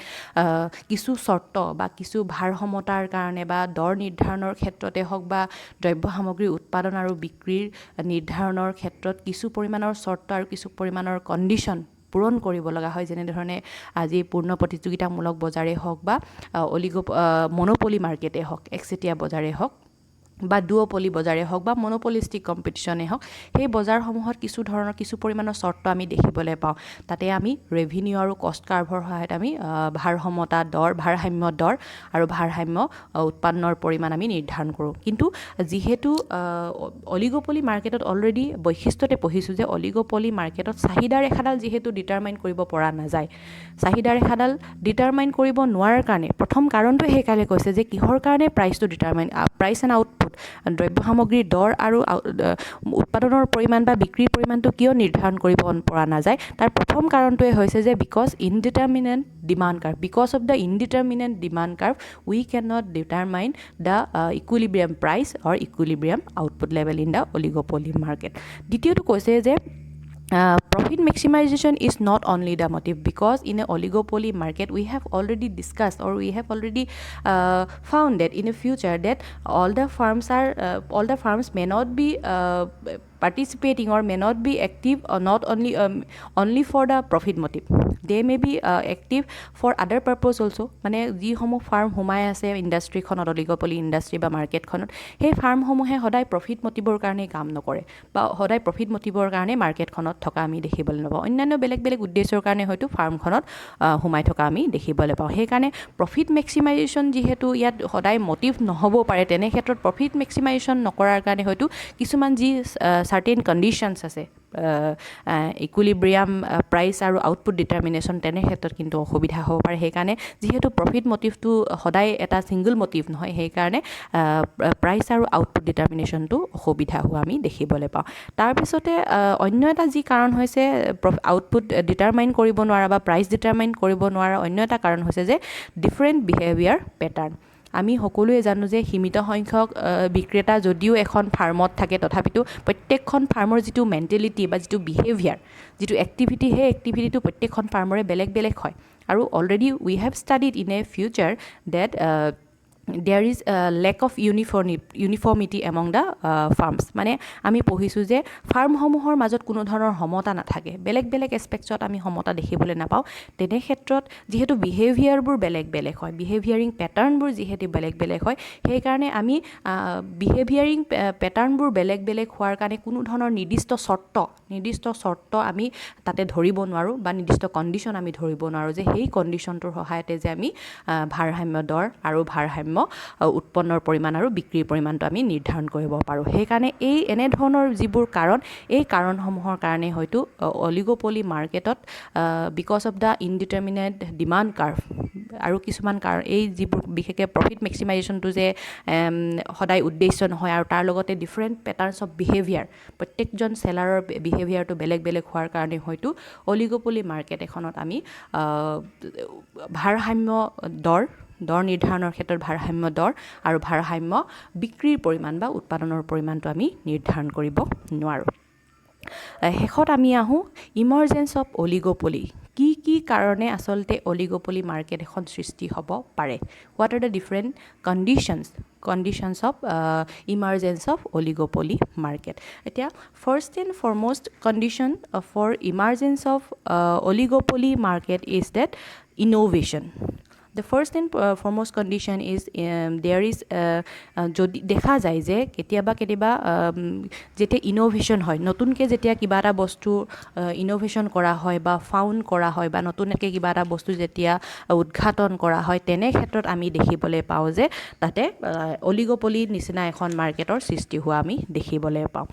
কিছু চৰ্ত বা কিছু ভাৰসমতাৰ কাৰণে বা দৰ নিৰ্ধাৰণৰ ক্ষেত্ৰতে হওক বা দ্ৰব্য সামগ্ৰীৰ উৎপাদন আৰু বিক্ৰীৰ নিৰ্ধাৰণৰ ক্ষেত্ৰত কিছু পৰিমাণৰ চৰ্ত আৰু কিছু পৰিমাণৰ কণ্ডিশ্যন পূৰণ কৰিব লগা হয় যেনেধৰণে আজি পূৰ্ণ প্ৰতিযোগিতামূলক বজাৰেই হওক বা মনোপলি মাৰ্কেটেই হওক একচেটিয়া বজাৰেই হওক বা দুঅপলি বজাৰেই হওক বা মনোপলিষ্টিক কম্পিটিশ্যনেই হওক সেই বজাৰসমূহত কিছু পৰিমাণৰ চৰ্ত আমি দেখিবলৈ পাওঁ তাতে আমি ৰেভিনিউ আৰু কষ্ট কাৰ্ভৰ সহায়ত আমি ভাৰসমতা দৰ ভাৰসাম্য দৰ আৰু ভাৰসাম্য উৎপাদনৰ পৰিমাণ আমি নিৰ্ধাৰণ কৰোঁ কিন্তু যিহেতু অলিগোপলি মাৰ্কেটত অলৰেডি বৈশিষ্ট্যতে পঢ়িছোঁ যে অলিগোপলি মাৰ্কেটত চাহিদা ৰেখাডাল যিহেতু ডিটাৰমাইন কৰিব পৰা নাযায় চাহিদা ৰেখাডাল ডিটাৰমাইন কৰিব নোৱাৰাৰ কাৰণে প্ৰথম কাৰণটোৱে সেইকাৰণে কৈছে যে কিহৰ কাৰণে প্ৰাইচটো ডিটাৰমাইন প্ৰাইচ এণ্ড আউটপুট দ্ৰব্য সামগ্ৰীৰ দৰ আৰু উৎপাদনৰ পৰিমাণ বা বিক্ৰীৰ পৰিমাণটো কিয় নিৰ্ধাৰণ কৰিব পৰা নাযায় তাৰ প্ৰথম কাৰণটোৱে হৈছে যে because of the indeterminate demand curve we can not determine the equilibrium price or equilibrium output level in the oligopoly market দ্বিতীয়টো কৈছে যে profit maximization is not only the motive because in a oligopoly market we have already discussed or we have already found that in the future that all the firms may not be participating or may not be active or not only for the profit motive they may be active for other purpose also মানে যিসমূহ farm সোমাই আছে ইণ্ডাষ্ট্ৰিখনত oligopoly industry বা মাৰ্কেটখনত সেই ফাৰ্মসমূহে সদায় profit মটিভৰ কাৰণে কাম নকৰে বা সদায় প্ৰফিট মটিভৰ কাৰণে মাৰ্কেটখনত থকা আমি দেখিবলৈ নাপাওঁ অন্যান্য বেলেগ উদ্দেশ্যৰ কাৰণে হয়তো ফাৰ্মখনত সোমাই থকা আমি দেখিবলৈ পাওঁ সেইকাৰণে প্ৰফিট মেক্সিমাইজেশ্যন যিহেতু ইয়াত সদায় মটিভ নহ'ব পাৰে তেনে ক্ষেত্ৰত প্ৰফিট মেক্সিমাইজেশ্যন নকৰাৰ কাৰণে হয়তো কিছুমান যি certain conditions আছে ইকুইলিব্ৰিয়াম প্ৰাইচ আৰু আউটপুট ডিটাৰমিনেশ্যন তেনে ক্ষেত্ৰত কিন্তু অসুবিধা হ'ব পাৰে সেইকাৰণে যিহেতু প্ৰফিট মটিভটো সদায় এটা ছিংগল মটিভ নহয় সেইকাৰণে প্ৰাইচ আৰু আউটপুট ডিটাৰমিনেশ্যনটো অসুবিধা হোৱা আমি দেখিবলৈ পাওঁ তাৰপিছতে অন্য এটা যি কাৰণ হৈছে আউটপুট ডিটাৰমাইন কৰিব নোৱাৰা বা প্ৰাইচ ডিটাৰমাইন কৰিব নোৱাৰা অন্য এটা কাৰণ হৈছে যে ডিফাৰেণ্ট বিহেভিয়াৰ পেটাৰ্ণ আমি সকলোৱে জানো যে সীমিত সংখ্যক বিক্ৰেতা যদিও এখন ফাৰ্মত থাকে তথাপিতো প্ৰত্যেকখন ফাৰ্মৰ যিটো মেণ্টেলিটি বা যিটো বিহেভিয়াৰ যিটো এক্টিভিটি সেই এক্টিভিটিটো প্ৰত্যেকখন ফাৰ্মৰে বেলেগ হয় আৰু already we have studied in a future that there is a lack of uniformity among the farms মানে আমি পঢ়িছোঁ যে ফাৰ্মসমূহৰ মাজত কোনো ধৰণৰ সমতা নাথাকে বেলেগ এছপেক্টছত আমি সমতা দেখিবলৈ নাপাওঁ তেনে ক্ষেত্ৰত যিহেতু বিহেভিয়াৰবোৰ বেলেগ হয় বিহেভিয়াৰিং পেটাৰ্ণবোৰ যিহেতু বেলেগ হয় সেইকাৰণে আমি বিহেভিয়াৰিং পেটাৰ্ণবোৰ বেলেগ হোৱাৰ কাৰণে কোনো ধৰণৰ নিৰ্দিষ্ট চৰ্ত আমি তাতে ধৰিব নোৱাৰোঁ বা নিৰ্দিষ্ট কণ্ডিশ্যন আমি ধৰিব নোৱাৰোঁ যে সেই কণ্ডিশ্যনটোৰ সহায়তে যে আমি ভাৰসাম্য দৰ আৰু ভাৰসাম্য ভাৰসাম্য উৎপন্নৰ পৰিমাণ আৰু বিক্ৰীৰ পৰিমাণটো আমি নিৰ্ধাৰণ কৰিব পাৰোঁ সেইকাৰণে এই এনেধৰণৰ যিবোৰ কাৰণ এই কাৰণসমূহৰ কাৰণে হয়তো অলিগোপলি মাৰ্কেটত because of the indeterminate demand curve আৰু কিছুমান কাৰণ এই যিবোৰ বিশেষকৈ প্ৰফিট মেক্সিমাইজেশ্যনটো যে সদায় উদ্দেশ্য নহয় আৰু তাৰ লগতে ডিফাৰেণ্ট পেটাৰ্নছ অফ বিহেভিয়াৰ প্ৰত্যেকজন চেলাৰৰ বিহেভিয়াৰটো বেলেগ বেলেগ হোৱাৰ কাৰণে হয়তো অলিগোপলি মাৰ্কেট এখনত আমি ভাৰসাম্য দৰ নিৰ্ধাৰণৰ ক্ষেত্ৰত ভাৰসাম্য দৰ আৰু ভাৰসাম্য বিক্ৰীৰ পৰিমাণ বা উৎপাদনৰ পৰিমাণটো আমি নিৰ্ধাৰণ কৰিব নোৱাৰোঁ শেষত আমি আহোঁ ইমাৰ্জেঞ্চ অফ অলিগোপলি কি কাৰণে আচলতে অলিগোপলি মাৰ্কেট এখন সৃষ্টি হ'ব পাৰে what are the different conditions of emergence of oligopoly market এতিয়া first and foremost condition for emergence of oligopoly market is that innovation The first and foremost condition is there is যদি দেখা যায় যে কেতিয়াবা যেতিয়া ইনোভেশ্যন হয় নতুনকৈ যেতিয়া কিবা এটা বস্তু ইনোভেশ্যন কৰা হয় বা ফাউণ্ড কৰা হয় বা নতুনকৈ কিবা এটা বস্তু যেতিয়া উদ্ঘাটন কৰা হয় তেনে ক্ষেত্ৰত আমি দেখিবলৈ পাওঁ যে তাতে অলিগোপলি নিচিনা এখন মাৰ্কেটৰ সৃষ্টি হোৱা আমি দেখিবলৈ পাওঁ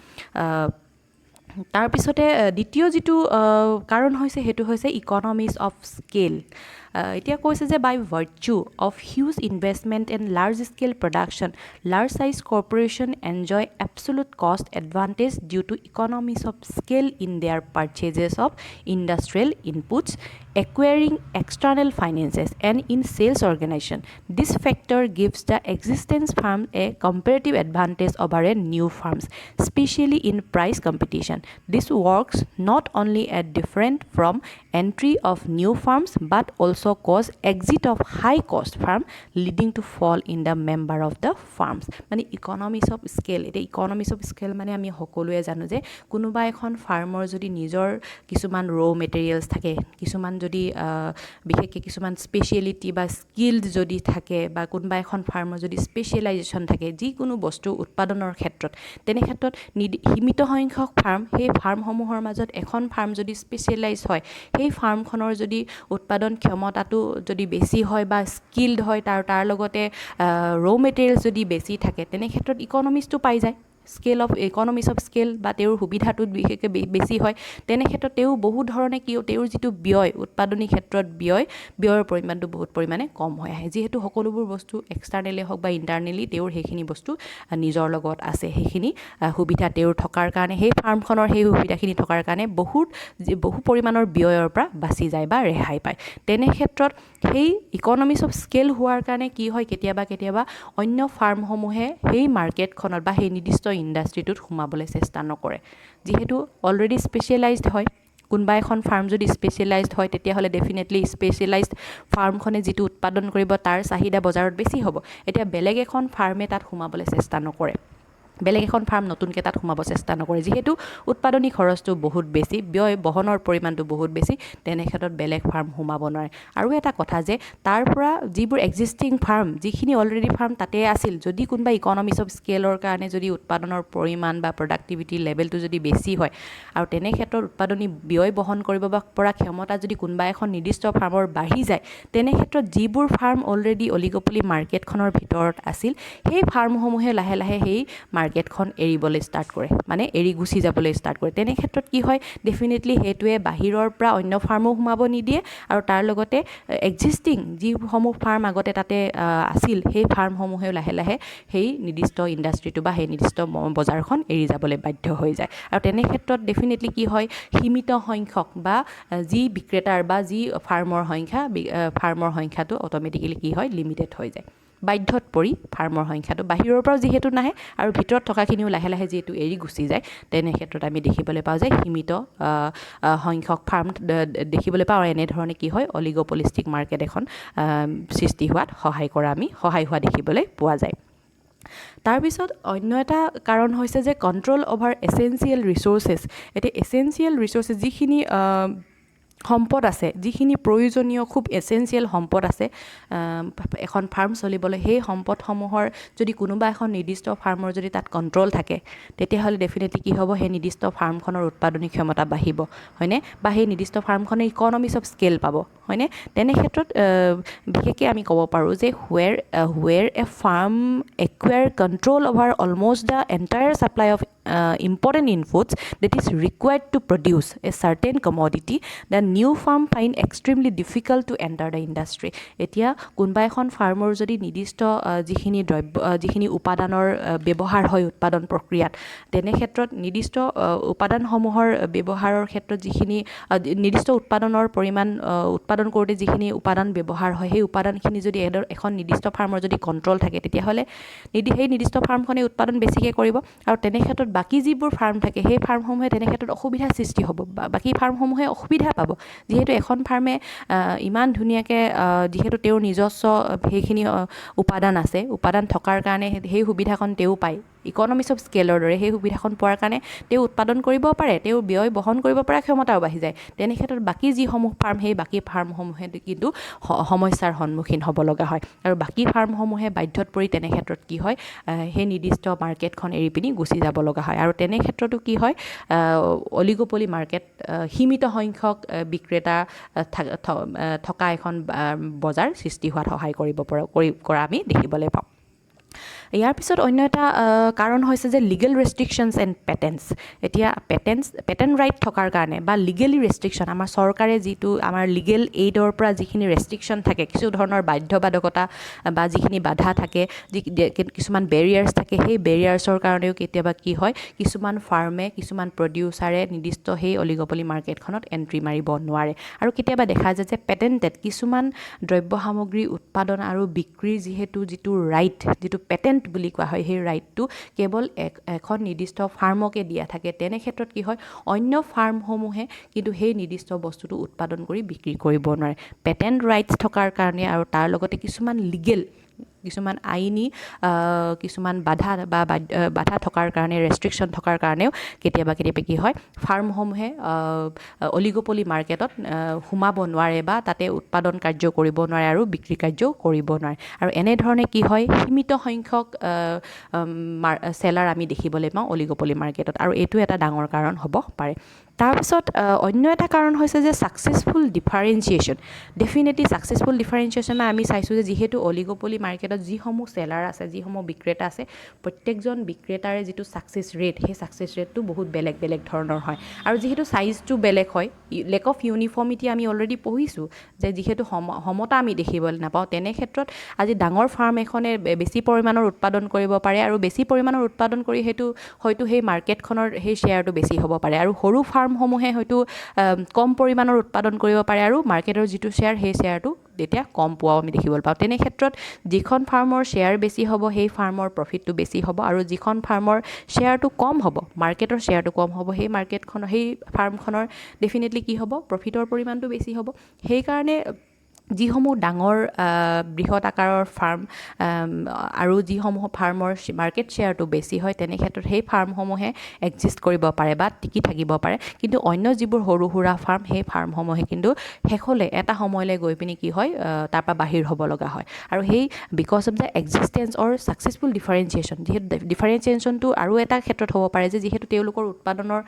তাৰপিছতে দ্বিতীয় যিটো কাৰণ হৈছে সেইটো হৈছে ইকনমিজ অফ স্কেল এতিয়া কৈছে যে by virtue of huge investment and large scale production large size corporation enjoy absolute cost advantage due to economies of scale in their purchases of industrial inputs acquiring external finances and in sales organization. This factor gives the existing firm a comparative advantage over a new firms, especially in price competition. This works not only at different from entry of new firms but also cause exit of high cost firm leading to fall in the member of the firms. মানে economies of scale এটা economies of scale মানে আমি সকলোৱে জানো যে কোনোবা এখন ফাৰ্মৰ যদি নিজৰ কিছুমান ৰ মেটেৰিয়েলছ থাকে কিছুমান যদি বিশেষকৈ কিছুমান স্পেচিয়েলিটি বা স্কিল্ড যদি থাকে বা কোনোবা এখন ফাৰ্মৰ যদি স্পেচিয়েলাইজেশ্যন থাকে যিকোনো বস্তু উৎপাদনৰ ক্ষেত্ৰত তেনে ক্ষেত্ৰত সীমিত সংখ্যক ফাৰ্ম সেই ফাৰ্মসমূহৰ মাজত এখন ফাৰ্ম যদি স্পেচিয়েলাইজ হয় সেই ফাৰ্মখনৰ যদি উৎপাদন ক্ষমতাটো যদি বেছি হয় বা স্কিল্ড হয় তাৰ লগতে ৰ মেটেৰিয়েলছ যদি বেছি থাকে তেনে ক্ষেত্ৰত ইকনমিজটো পাই যায় scale of economies of scale বা তেওঁৰ সুবিধাটো বিশেষকৈ বেছি হয় তেনে ক্ষেত্ৰত তেওঁ বহু ধৰণে তেওঁৰ যিটো ব্যয় উৎপাদনী ক্ষেত্ৰত ব্যয়ৰ পৰিমাণটো বহুত পৰিমাণে কম হৈ আহে যিহেতু সকলোবোৰ বস্তু এক্সটাৰ্নেলি হওক বা ইণ্টাৰনেলি তেওঁৰ সেইখিনি বস্তু নিজৰ লগত আছে সেইখিনি সুবিধা তেওঁৰ থকাৰ কাৰণে সেই ফাৰ্মখনৰ সেই সুবিধাখিনি থকাৰ কাৰণে বহু পৰিমাণৰ ব্যয়ৰ পৰা বাচি যায় বা ৰেহাই পায় তেনে ক্ষেত্ৰত সেই ইকনমিজ অফ স্কেল হোৱাৰ কাৰণে কি হয় কেতিয়াবা অন্য ফাৰ্মসমূহে সেই মাৰ্কেটখনত বা সেই নিৰ্দিষ্ট ইণ্ডাষ্ট্ৰিটোত সোমাবলৈ চেষ্টা নকৰে যিহেতু অলৰেডি স্পেচিয়েলাইজড হয় কোনোবা এখন ফাৰ্ম যদি স্পেচিয়েলাইজড হয় তেতিয়াহ'লে ডেফিনেটলি স্পেচিয়েলাইজড ফাৰ্মখনে যিটো উৎপাদন কৰিব তাৰ চাহিদা বজাৰত বেছি হ'ব এতিয়া বেলেগ এখন ফাৰ্মে তাত সোমাবলৈ চেষ্টা নকৰে বেলেগ এখন ফাৰ্ম নতুনকৈ তাত সোমাব চেষ্টা নকৰে যিহেতু উৎপাদনী খৰচটো বহুত বেছি ব্যয় বহনৰ পৰিমাণটো বহুত বেছি তেনে ক্ষেত্ৰত বেলেগ ফাৰ্ম সোমাব নোৱাৰে আৰু এটা কথা যে তাৰ পৰা যিবোৰ এক্সিষ্টিং ফাৰ্ম যিখিনি অলৰেডি ফাৰ্ম তাতে আছিল যদি কোনোবা ইকনমিজ অফ স্কেলৰ কাৰণে যদি উৎপাদনৰ পৰিমাণ বা প্ৰডাক্টিভিটি লেভেলটো যদি বেছি হয় আৰু তেনে ক্ষেত্ৰত উৎপাদনী ব্যয় বহন কৰিব পৰা ক্ষমতা যদি কোনোবা এখন নিৰ্দিষ্ট ফাৰ্মৰ বাঢ়ি যায় তেনে ক্ষেত্ৰত যিবোৰ ফাৰ্ম অলৰেডি অলিগোপলি মাৰ্কেটখনৰ ভিতৰত আছিল সেই ফাৰ্মসমূহে লাহে লাহে সেই মাৰ্কেটখন এৰিবলৈ ষ্টাৰ্ট কৰে মানে এৰি গুচি যাবলৈ ষ্টাৰ্ট কৰে তেনে ক্ষেত্ৰত কি হয় ডেফিনেটলি সেইটোৱে বাহিৰৰ পৰা অন্য ফাৰ্মো সোমাব নিদিয়ে আৰু তাৰ লগতে এক্সিষ্টিং যিসমূহ ফাৰ্ম আগতে তাতে আছিল সেই ফাৰ্মসমূহেও লাহে লাহে সেই নিৰ্দিষ্ট ইণ্ডাষ্ট্ৰিটো বা সেই নিৰ্দিষ্ট বজাৰখন এৰি যাবলৈ বাধ্য হৈ যায় আৰু তেনে ক্ষেত্ৰত ডেফিনেটলি কি হয় সীমিত সংখ্যক বা যি বিক্ৰেতাৰ বা যি ফাৰ্মৰ সংখ্যাটো অট'মেটিকেলি কি হয় লিমিটেড হৈ যায় বাধ্যত পৰি ফাৰ্মৰ সংখ্যাটো বাহিৰৰ পৰাও যিহেতু নাহে আৰু ভিতৰত থকাখিনিও লাহে লাহে যিহেতু এৰি গুচি যায় তেনে ক্ষেত্ৰত আমি দেখিবলৈ পাওঁ যে সীমিত সংখ্যক ফাৰ্ম দেখিবলৈ পাওঁ আৰু এনেধৰণে কি হয় অলিগোপলিষ্টিক মাৰ্কেট এখন সৃষ্টি হোৱাত সহায় হোৱা দেখিবলৈ পোৱা যায় তাৰপিছত অন্য এটা কাৰণ হৈছে যে কণ্ট্ৰল অভাৰ এছেঞ্চিয়েল ৰিচ'ৰ্চেছ এতিয়া এছেঞ্চিয়েল ৰিচ'ৰ্চেছ যিখিনি সম্পদ আছে, যিখিনি প্ৰয়োজনীয় খুব এচেঞ্চিয়েল সম্পদ আছে এখন ফাৰ্ম চলিবলৈ, সেই সম্পদসমূহৰ যদি কোনোবা এখন নিৰ্দিষ্ট ফাৰ্মৰ যদি তাত কণ্ট্ৰল থাকে, তেতিয়াহ'লে ডেফিনেটলি কি হ'ব, সেই নিৰ্দিষ্ট ফাৰ্মখনৰ উৎপাদনী ক্ষমতা বাঢ়িব, হয়নে, বা সেই নিৰ্দিষ্ট ফাৰ্মখনে ইকনমিজ অফ স্কেল পাব, হয়নে। তেনে ক্ষেত্ৰত বিশেষকৈ আমি ক'ব পাৰোঁ যে where a firm acquire control over almost the entire supply of important inputs that is required to produce a certain commodity, the new firm find extremely difficult to enter the industry. এতিয়া কোনোবা এখন ফাৰ্মৰ যদি নিৰ্দিষ্ট যিখিনি উপাদানৰ ব্যৱহাৰ হয় উৎপাদন প্ৰক্ৰিয়াত, তেনে ক্ষেত্ৰত নিৰ্দিষ্ট উপাদানসমূহৰ ব্যৱহাৰৰ ক্ষেত্ৰত যিখিনি নিৰ্দিষ্ট উৎপাদনৰ পৰিমাণ উৎপাদন কৰোঁতে যিখিনি উপাদান ব্যৱহাৰ হয়, সেই উপাদানখিনি যদি এখন নিৰ্দিষ্ট ফাৰ্মৰ যদি কণ্ট্ৰল থাকে, তেতিয়াহ'লে সেই নিৰ্দিষ্ট ফাৰ্মখনে উৎপাদন বেছিকৈ কৰিব, আৰু তেনে ক্ষেত্ৰত বাকী যিবোৰ ফাৰ্ম থাকে সেই ফাৰ্মসমূহে তেনে ক্ষেত্ৰত অসুবিধাৰ সৃষ্টি হ'ব, বাকী ফাৰ্মসমূহে অসুবিধা পাব, যিহেতু এখন ফাৰ্মে ইমান ধুনীয়াকৈ যিহেতু তেওঁৰ নিজস্ব সেইখিনি উপাদান আছে, উপাদান থকাৰ কাৰণে সেই সুবিধাখন তেওঁ পায়, ইকনমিজ অফ স্কেলৰ দৰে সেই সুবিধাখন পোৱাৰ কাৰণে তেওঁ উৎপাদন কৰিব পাৰে, তেওঁৰ ব্যয় বহন কৰিব পৰা ক্ষমতাও বাঢ়ি যায়। তেনে ক্ষেত্ৰত বাকী যিসমূহ ফাৰ্ম, সেই বাকী ফাৰ্মসমূহে কিন্তু সমস্যাৰ সন্মুখীন হ'ব লগা হয়, আৰু বাকী ফাৰ্মসমূহে বাধ্যত পৰি তেনে ক্ষেত্ৰত কি হয়, সেই নিৰ্দিষ্ট মাৰ্কেটখন এৰি পিনি গুচি যাব লগা হয়, আৰু তেনে ক্ষেত্ৰতো কি হয়, অলিগোপলি মাৰ্কেট সীমিত সংখ্যক বিক্ৰেতা থকা এখন বজাৰ সৃষ্টি হোৱাত সহায় কৰা আমি দেখিবলৈ পাওঁ। ইয়াৰ পিছত অন্য এটা কাৰণ হৈছে যে লিগেল ৰেষ্ট্ৰিকশ্যনছ এণ্ড পেটেণ্টছ। এতিয়া পেটেণ্ট ৰাইট থকাৰ কাৰণে বা লিগেলি ৰেষ্ট্ৰিকশ্যন, আমাৰ চৰকাৰে যিটো আমাৰ লিগেল এইডৰ পৰা যিখিনি ৰেষ্ট্ৰিকশ্যন থাকে, কিছু ধৰণৰ বাধ্যবাধকতা বা যিখিনি বাধা থাকে, কিছুমান বেৰিয়াৰ্ছ থাকে, সেই বেৰিয়াৰ্ছৰ কাৰণেও কেতিয়াবা কি হয়, কিছুমান ফাৰ্মে, কিছুমান প্ৰডিউচাৰে নিৰ্দিষ্ট সেই অলিগোপলি মাৰ্কেটখনত এণ্ট্ৰি মাৰিব নোৱাৰে, আৰু কেতিয়াবা দেখা যায় যে পেটেণ্টেড কিছুমান দ্ৰব্য সামগ্ৰী উৎপাদন আৰু বিক্ৰীৰ যিটো ৰাইট, যিটো পেটেণ্ট বুলি কোৱা হয়, সেই ৰাইটটো কেৱল এখন নিৰ্দিষ্ট ফাৰ্মকে দিয়া থাকে। তেনে ক্ষেত্ৰত কি হয়, অন্য ফাৰ্মসমূহে কিন্তু সেই নিৰ্দিষ্ট বস্তুটো উৎপাদন কৰি বিক্ৰী কৰিব নোৱাৰে। পেটেণ্ট ৰাইটছ থকাৰ কাৰণে আৰু তাৰ লগতে কিছুমান আইনী কিছুমান বাধা থকাৰ কাৰণে, ৰেষ্ট্ৰিকশ্যন থকাৰ কাৰণেও কেতিয়াবা কি হয়, ফাৰ্মসমূহে অলিগোপলি মাৰ্কেটত সোমাব নোৱাৰে বা তাতে উৎপাদন কাৰ্য কৰিব নোৱাৰে আৰু বিক্ৰী কাৰ্যও কৰিব নোৱাৰে, আৰু এনেধৰণে কি হয়, সীমিত সংখ্যক চেলাৰ আমি দেখিবলৈ পাওঁ অলিগোপলি মাৰ্কেটত, আৰু এইটো এটা ডাঙৰ কাৰণ হ'ব পাৰে। তাৰপিছত অন্য এটা কাৰণ হৈছে যে ছাকচেছফুল ডিফাৰেঞ্চিয়েশ্যন। ডেফিনেটলি ছাকচেছফুল ডিফাৰেঞ্চিয়েশ্যন আমি চাইছোঁ যে যিহেতু অলিগোপলি মাৰ্কেটত যিসমূহ চেলাৰ আছে, যিসমূহ বিক্ৰেতা আছে, প্ৰত্যেকজন বিক্ৰেতাৰে যিটো ছাকচেছ ৰেট, সেই ছাকচেছ ৰেটটো বহুত বেলেগ ধৰণৰ হয়, আৰু যিহেতু চাইজটো বেলেগ হয়, লেক অফ ইউনিফৰ্মিটি আমি অলৰেডি পঢ়িছোঁ যে যিহেতু সমতা আমি দেখিবলৈ নাপাওঁ, তেনে ক্ষেত্ৰত আজি ডাঙৰ ফাৰ্ম এখনে বেছি পৰিমাণৰ উৎপাদন কৰিব পাৰে, আৰু বেছি পৰিমাণৰ উৎপাদন কৰি হয়তো সেই মাৰ্কেটখনৰ সেই শ্বেয়াৰটো বেছি হ'ব পাৰে, আৰু সৰু ফাৰ্মসমূহে হয়তো কম পৰিমাণৰ উৎপাদন কৰিব পাৰে, আৰু মাৰ্কেটৰ যিটো শ্বেয়াৰ, সেই শ্বেয়াৰটো তেতিয়া কম পোৱাও আমি দেখিবলৈ পাওঁ। তেনে ক্ষেত্ৰত যিখন ফাৰ্মৰ শ্বেয়াৰ বেছি হ'ব, সেই ফাৰ্মৰ প্ৰফিটটো বেছি হ'ব, আৰু যিখন ফাৰ্মৰ শ্বেয়াৰটো কম হ'ব, মাৰ্কেটৰ শ্বেয়াৰটো কম হ'ব, সেই ফাৰ্মখনৰ ডেফিনেটলি কি হ'ব, প্ৰফিটৰ পৰিমাণটো বেছি হ'ব। সেইকাৰণে যিসমূহ ডাঙৰ বৃহৎ আকাৰৰ ফাৰ্ম আৰু যিসমূহ ফাৰ্মৰ মাৰ্কেট শ্বেয়াৰটো বেছি হয়, তেনে ক্ষেত্ৰত সেই ফাৰ্মসমূহে এক্সিষ্ট কৰিব পাৰে বা টিকি থাকিব পাৰে, কিন্তু অন্য যিবোৰ সৰু সুৰা ফাৰ্ম, সেই ফাৰ্মসমূহে কিন্তু শেষলৈ এটা সময়লৈ গৈ পিনি কি হয়, তাৰপৰা বাহিৰ হ'ব লগা হয়, আৰু সেই because of the existence or successful differentiation. যিহেতু ডিফাৰেঞ্চিয়েশ্যনটো আৰু এটা ক্ষেত্ৰত হ'ব পাৰে যে যিহেতু তেওঁলোকৰ উৎপাদনৰ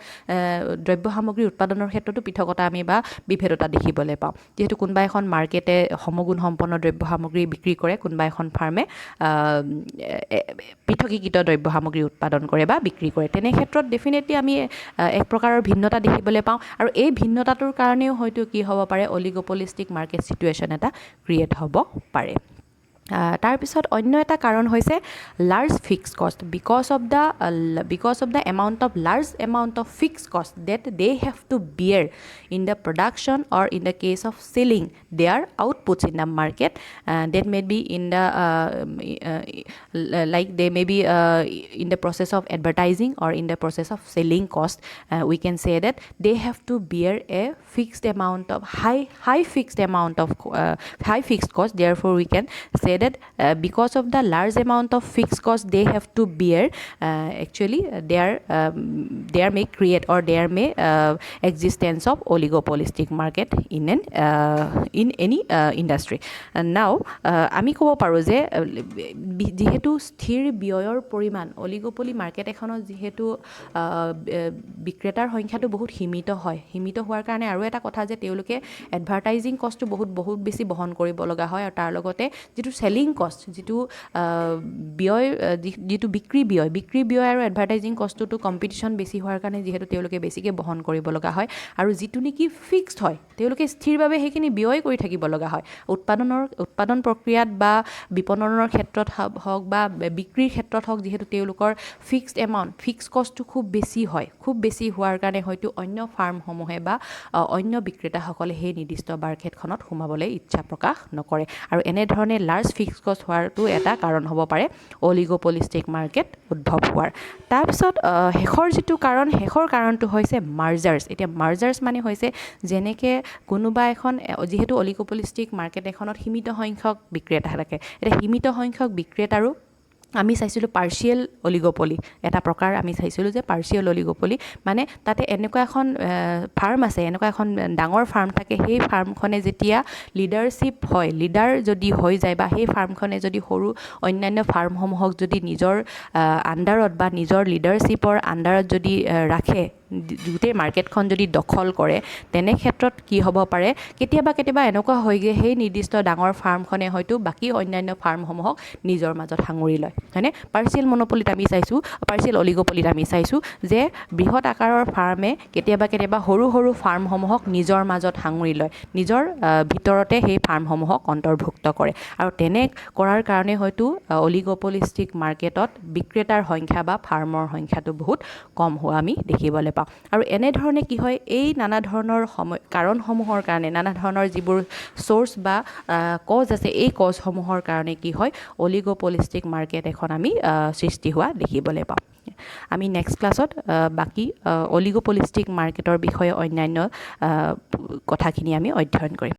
দ্ৰব্য সামগ্ৰী উৎপাদনৰ ক্ষেত্ৰতো পৃথকতা আমি বা বিভেদতা দেখিবলৈ পাওঁ, যিহেতু কোনোবা এখন মাৰ্কেটে সমগুণ সম্পন্ন দ্ৰব্য সামগ্ৰী বিক্ৰী কৰে, কোনোবা এখন ফাৰ্মে পৃথকীকৃত দ্ৰব্য সামগ্ৰী উৎপাদন কৰে বা বিক্ৰী কৰে। তেনে ক্ষেত্ৰত ডেফিনেটলি আমি এক প্ৰকাৰৰ ভিন্নতা দেখিবলৈ পাওঁ, আৰু এই ভিন্নতাটোৰ কাৰণেও হয়তো কি হ'ব পাৰে, অলিগোপলিষ্টিক মাৰ্কেট চিটুৱেশ্যন এটা ক্ৰিয়েট হ'ব পাৰে। তাৰপিছত অন্য এটা কাৰণ হৈছে লাৰ্জ ফিক্সড কষ্ট। Because of the large amount of fixed কষ্ট that they have to bear in the production or in the case of selling their outputs in the market, that may be in the they may be in the process of advertising or in the process of selling cost. We can say that they have to bear a fixed amount of high fixed cost. Therefore we can say that because of the large amount of fixed cost they have to bear, actually there may create or there may existence of oligopolistic market in any industry. Now আমি ক'ব পাৰোঁ যে যেহেতু স্থিৰ ব্যয়ৰ পৰিমাণ oligopoly market এখনত যেহেতু বিক্ৰেতাৰ সংখ্যাটো বহুত সীমিত হয়, সীমিত হোৱাৰ কাৰণে আৰু এটা কথা যে তেওঁলোকে এডভাৰটাইজিং কষ্টটো বহুত বেছি বহন কৰিব লগা হয়, আৰু তাৰ লগতে যিটো চেলিং কষ্ট, যিটো ব্যয়, যিটো বিক্ৰী ব্যয় আৰু এডভাৰটাইজিং কষ্টটো কম্পিটিশ্যন বেছি হোৱাৰ কাৰণে যিহেতু তেওঁলোকে বেছিকৈ বহন কৰিব লগা হয়, আৰু যিটো নেকি ফিক্সড হয় তেওঁলোকে স্থিৰভাৱে সেইখিনি ব্যয় কৰি থাকিব লগা হয়। উৎপাদন প্ৰক্ৰিয়াত বা বিপণনৰ ক্ষেত্ৰত হওক বা বিক্ৰীৰ ক্ষেত্ৰত হওক, যিহেতু তেওঁলোকৰ ফিক্সড এমাউণ্ট, ফিক্সড কষ্টটো খুব বেছি হয়, খুব বেছি হোৱাৰ কাৰণে হয়তো অন্য ফাৰ্মসমূহে বা অন্য বিক্ৰেতাসকলে সেই নিৰ্দিষ্ট মাৰ্কেটখনত সোমাবলৈ ইচ্ছা প্ৰকাশ নকৰে, আৰু এনেধৰণে লাৰ্জ ফিক্সড কষ্ট হোৱাটো এটা কাৰণ হ'ব পাৰে অলিগোপলিষ্টিক মাৰ্কেট উদ্ভৱ হোৱাৰ। তাৰপিছত শেষৰ কাৰণটো হৈছে মাৰ্জাৰ্ছ। এতিয়া মাৰ্জাৰ্ছ মানে হৈছে যেনেকৈ কোনোবা এখন, যিহেতু অলিগোপলিষ্টিক মাৰ্কেট এখনত সীমিত সংখ্যক বিক্ৰেতা থাকে, এতিয়া সীমিত সংখ্যক বিক্ৰেতাৰো আমি চাইছিলোঁ পাৰ্চিয়েল অলিগোপলি, এটা প্ৰকাৰ আমি চাইছিলোঁ যে পাৰ্চিয়েল অলিগোপলি মানে তাতে এনেকুৱা এখন ফাৰ্ম আছে, এনেকুৱা এখন ডাঙৰ ফাৰ্ম থাকে, সেই ফাৰ্মখনে যেতিয়া লিডাৰ যদি হৈ যায় বা সেই ফাৰ্মখনে যদি সৰু অন্যান্য ফাৰ্মসমূহক যদি নিজৰ আণ্ডাৰত বা নিজৰ লিডাৰশ্বিপৰ আণ্ডাৰত যদি ৰাখে, গোটেই মাৰ্কেটখন যদি দখল কৰে, তেনে ক্ষেত্ৰত কি হ'ব পাৰে, কেতিয়াবা এনেকুৱা হয়গৈ সেই নিৰ্দিষ্ট ডাঙৰ ফাৰ্মখনে হয়তো বাকী অন্যান্য ফাৰ্মসমূহক নিজৰ মাজত সাঙুৰি লয়, হয়নে? পাৰ্চিয়েল অলিগোপলিত আমি চাইছোঁ যে বৃহৎ আকাৰৰ ফাৰ্মে কেতিয়াবা সৰু ফাৰ্মসমূহক নিজৰ মাজত সাঙুৰি লয়, নিজৰ ভিতৰতে সেই ফাৰ্মসমূহক অন্তৰ্ভুক্ত কৰে, আৰু তেনে কৰাৰ কাৰণে হয়তো অলিগোপলিষ্টিক মাৰ্কেটত বিক্ৰেতাৰ সংখ্যা বা ফাৰ্মৰ সংখ্যাটো বহুত কম হোৱা আমি দেখিবলৈ পাওঁ। আৰু এনেধৰণে কি হয়, এই নানা ধৰণৰ কাৰণসমূহৰ কাৰণে, নানা ধৰণৰ যিবোৰ চ'ৰ্চ বা কজ আছে, এই কজসমূহৰ কাৰণে কি হয়, অলিগোপলিষ্টিক মাৰ্কেট এখন আমি সৃষ্টি হোৱা দেখিবলৈ পাওঁ। আমি নেক্সট ক্লাছত বাকী অলিগোপলিষ্টিক মাৰ্কেটৰ বিষয়ে অন্যান্য কথাখিনি আমি অধ্যয়ন কৰিম।